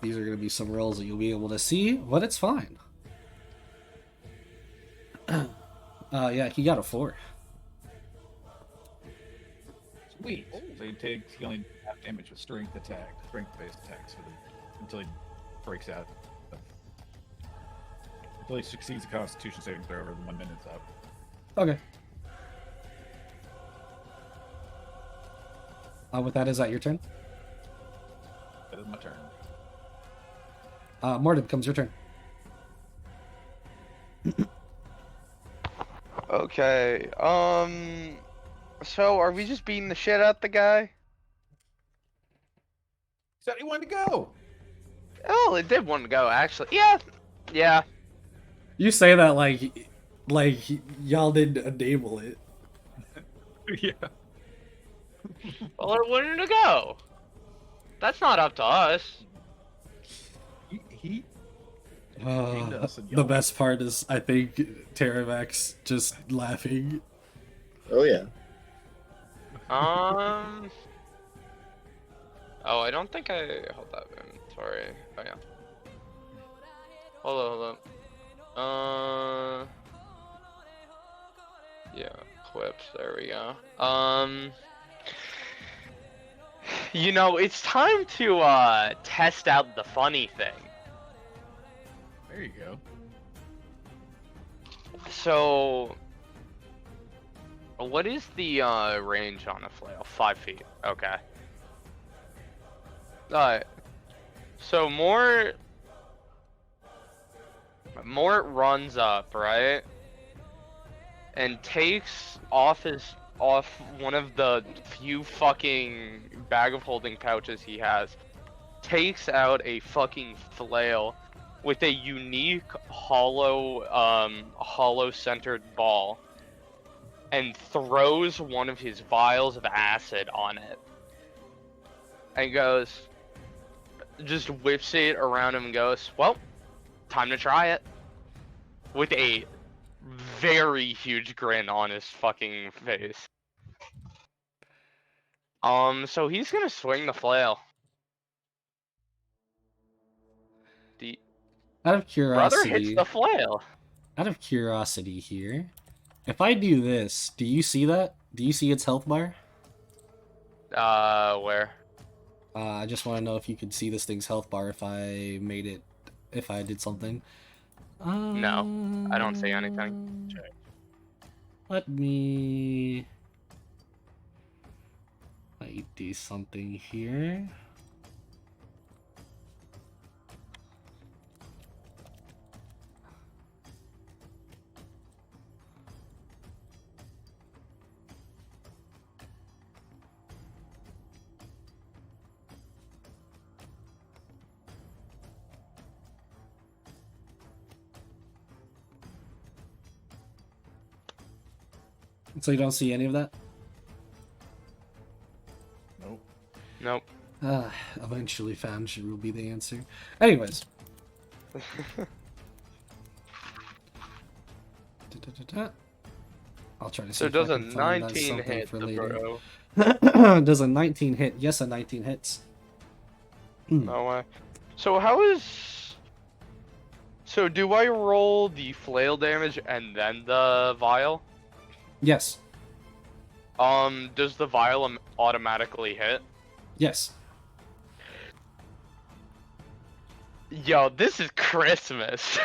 These are going to be some rolls that you'll be able to see, but it's fine. Yeah, he got a 4. Sweet. So he only half damage with strength-based attacks until he breaks out. Until he succeeds a Constitution saving throw, or 1 minute's up. Okay. With that, is that your turn? That is my turn. Martin, comes your turn. okay. So are we just beating the shit out the guy? Said he wanted to go. Oh, it did want to go, actually. Yeah. Yeah. You say that like y'all didn't enable it. Yeah. Well, it wanted to go. That's not up to us. He came to us and The yelled. best part is, I think, Terramax just laughing. Oh yeah. Oh, I don't think I hold that in. Sorry. Oh yeah. Hold on. Yeah, clips. There we go. You know, it's time to test out the funny thing. There you go. So, what is the range on a flail? 5 feet. Okay. Alright. So Mort runs up, right? And takes off his off one of the few fucking bag of holding pouches he has, takes out a fucking flail with a unique hollow centered ball, and throws one of his vials of acid on it. And goes, just whips it around him and goes, well, time to try it. With a very huge grin on his fucking face. So he's gonna swing the flail. The Out of brother hits curiosity, the flail. here, if I do this, do you see that? Do you see its health bar? Where? I just want to know if you could see this thing's health bar if I did something. No, I don't see anything. Let me do something here. So you don't see any of that? Nope. Nope. Eventually found will be the answer. Anyways. I'll try to see So if does I a can find 19 something hit for the later. bro? Does a 19 hit? Yes, a 19 hits. No way. So how is... So do I roll the flail damage and then the vial? Yes. Does the vial automatically hit? Yes. Yo, this is Christmas.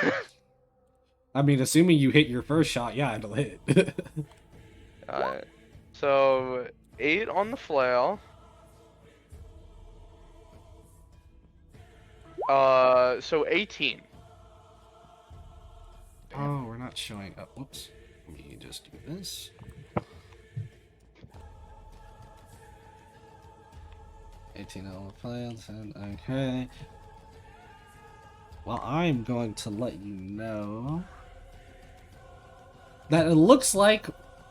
I mean, assuming you hit your first shot, yeah, it'll hit. Alright. So, 8 on the flail. So 18. Oh, we're not showing up. Whoops. Let me just do this. Okay. Well, I'm going to let you know that it looks like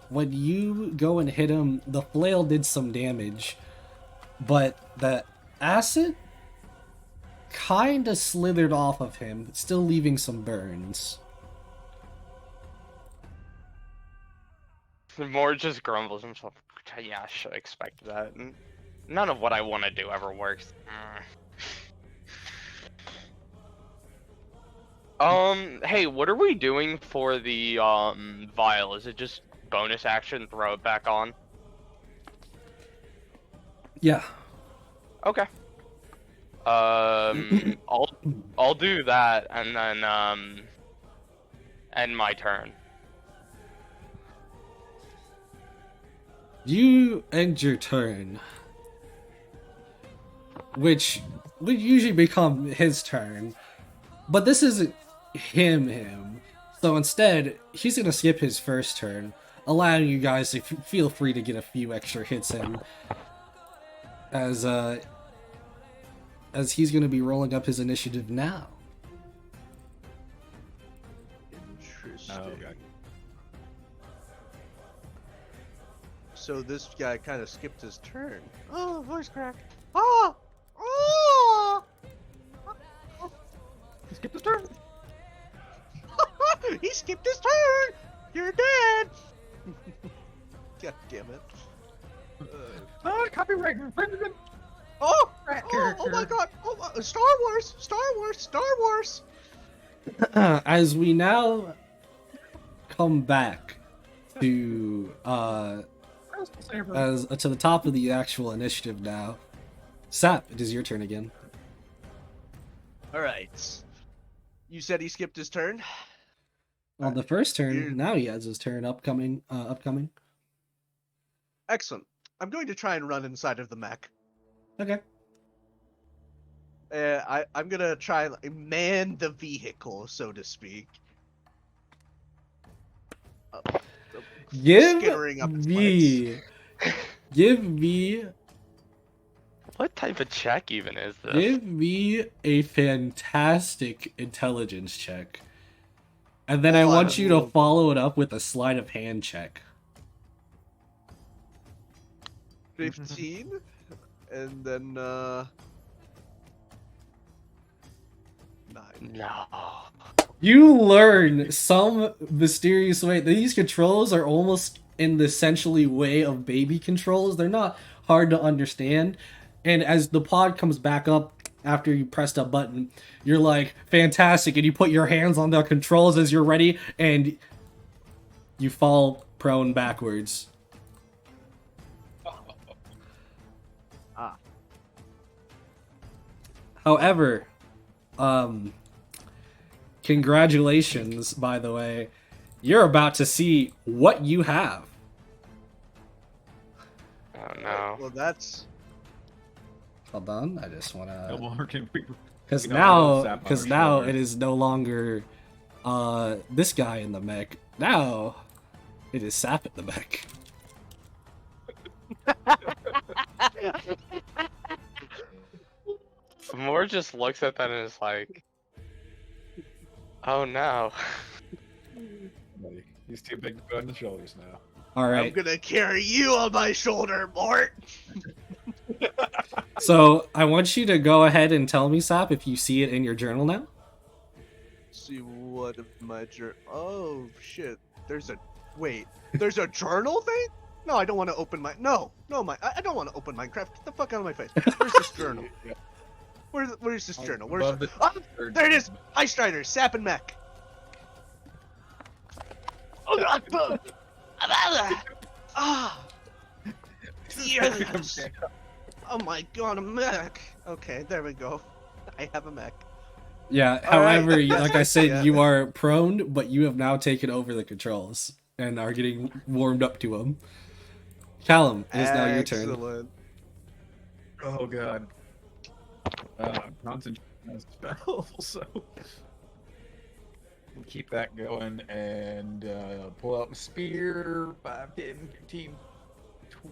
when you go and hit him, the flail did some damage, but the acid kinda slithered off of him, still leaving some burns. More just grumbles himself. Yeah, I should have expected that. None of what I want to do ever works. Hey, what are we doing for the vial? Is it just bonus action, throw it back on? Yeah. Okay. I'll do that and then end my turn. You end your turn, which would usually become his turn, but this isn't him. So instead, he's gonna skip his first turn, allowing you guys to feel free to get a few extra hits in, as he's gonna be rolling up his initiative now. Interesting. Oh, okay. So this guy kind of skipped his turn. Oh, voice crack. Ah! Oh! He skipped his turn. He skipped his turn! You're dead! God damn it. Copyright infringement. Oh! Rat Oh my character. god! Oh, Star Wars! Star Wars! Star Wars! As we now come back to to the top of the actual initiative now. Sap, it is your turn again. Alright. You said he skipped his turn? On the first turn, You- now he has his turn upcoming. Excellent. I'm going to try and run inside of the mech. Okay. I'm gonna try and man the vehicle, so to speak. Give skittering up its legs. give me What type of check even is this? give me a fantastic intelligence check. And then I Hold on, want you to hold on. follow it up with a sleight of hand check. 15, and then 9. No. You learn some mysterious way. These controls are almost in the essentially way of baby controls. They're not hard to understand. And as the pod comes back up after you pressed a button, you're like, fantastic. And you put your hands on the controls as you're ready, and you fall prone backwards. Ah. However, congratulations, by the way. You're about to see what you have. Oh no. Well, that's Hold on, I just want No to... longer can we. Because we don't have now, Zap on our shoulder. it is no longer this guy in the mech. Now, it is Sap in the mech. Moore just looks at that and is like, oh no. Buddy, he's too big to put on the shoulders now. All I'm right. gonna carry you on my shoulder, Mort. So I want you to go ahead and tell me, Sap, if you see it in your journal now. See what of my journal. Oh shit! There's a There's a journal thing? No, I don't want to open my. No, I don't want to open Minecraft. Get the fuck out of my face. Where's this journal? Where's this journal? Where's? Above the Ah, third there it is. journal. Ice Strider, Sap and Mech. Oh god! Ah! Yes! Oh my god, a mech! Okay, there we go. I have a mech. Yeah. All right. However, like I said, Yeah. you are prone, but you have now taken over the controls and are getting warmed up to them. Callum, it is now your turn. Excellent. Oh god. I'm concentrating on a spell, so we'll keep that going and pull out my spear. 5, 10, 15,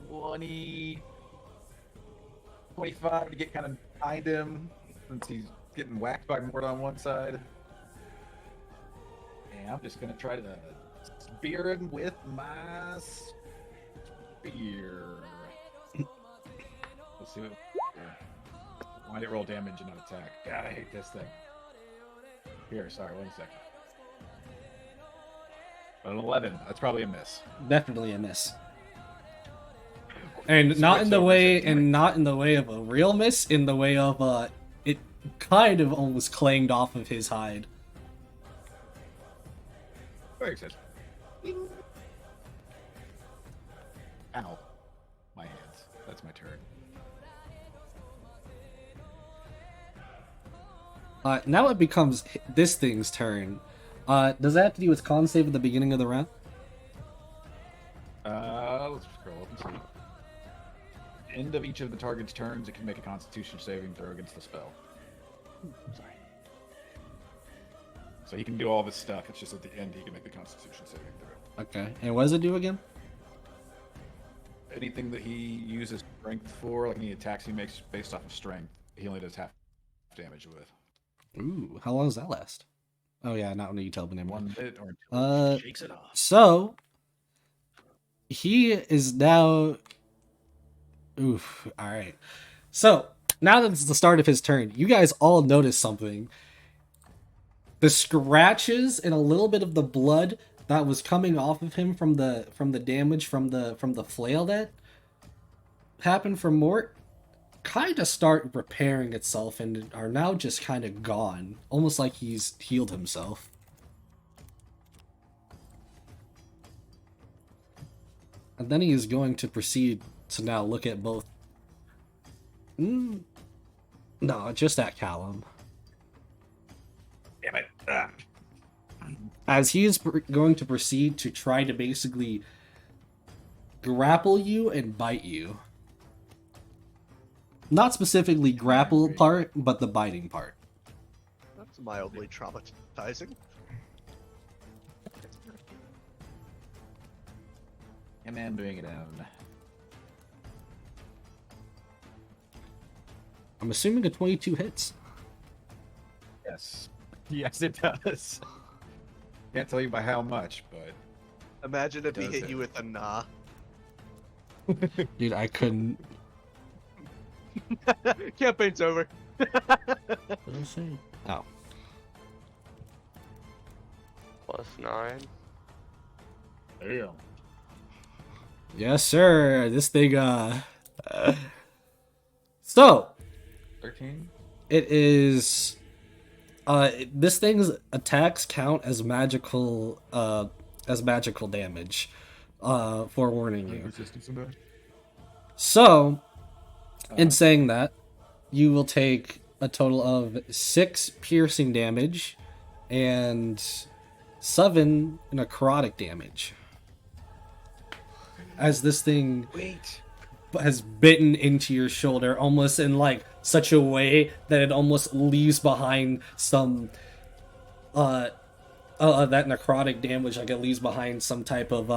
20, 25 to get kind of behind him since he's getting whacked by Mort on one side. And I'm just gonna try to spear him with my spear. Let's see what. Why did it roll damage and not attack? God, I hate this thing. Here, sorry, 1 second. An 11. That's probably a miss. Definitely a miss. And not in the way, of a real miss, in the way of it kind of almost clanged off of his hide. Very excited. Ow. My hands. That's my turn. Now it becomes this thing's turn. Does that have to do with con save at the beginning of the round? Let's scroll up and see. End of each of the target's turns, it can make a Constitution saving throw against the spell. Sorry. So he can do all this stuff. It's just at the end he can make the Constitution saving throw. Okay. And what does it do again? Anything that he uses strength for, like any attacks he makes based off of strength, he only does half damage with. Ooh, how long does that last? Oh yeah, not when you tell me anymore. 1 minute or until Uh, he shakes it off. So he is now. Oof. All right. So now that it's the start of his turn, you guys all notice something. The scratches and a little bit of the blood that was coming off of him from the damage from the flail that happened from Mort kind of start repairing itself and are now just kind of gone, almost like he's healed himself. And then he is going to proceed to now look at both. No, just at Callum. Damn it. Ah. As he is going to proceed to try to basically grapple you and bite you. Not specifically grapple part, but the biting part. That's mildly traumatizing. I am doing it down. I'm assuming a 22 hits. Yes. Yes, it does. Can't tell you by how much, but Imagine if he Does hit it. you with a nah. Dude, I couldn't. Campaign's over. What did I say? Oh. +9. damn. Yes, sir. This thing, So, 13. it is... this thing's attacks count as magical damage. Forewarning you. Resistance in that. So, in saying that, you will take a total of 6 piercing damage and 7 necrotic damage. As this thing Wait. has bitten into your shoulder almost in like such a way that it almost leaves behind some that necrotic damage, like it leaves behind some type of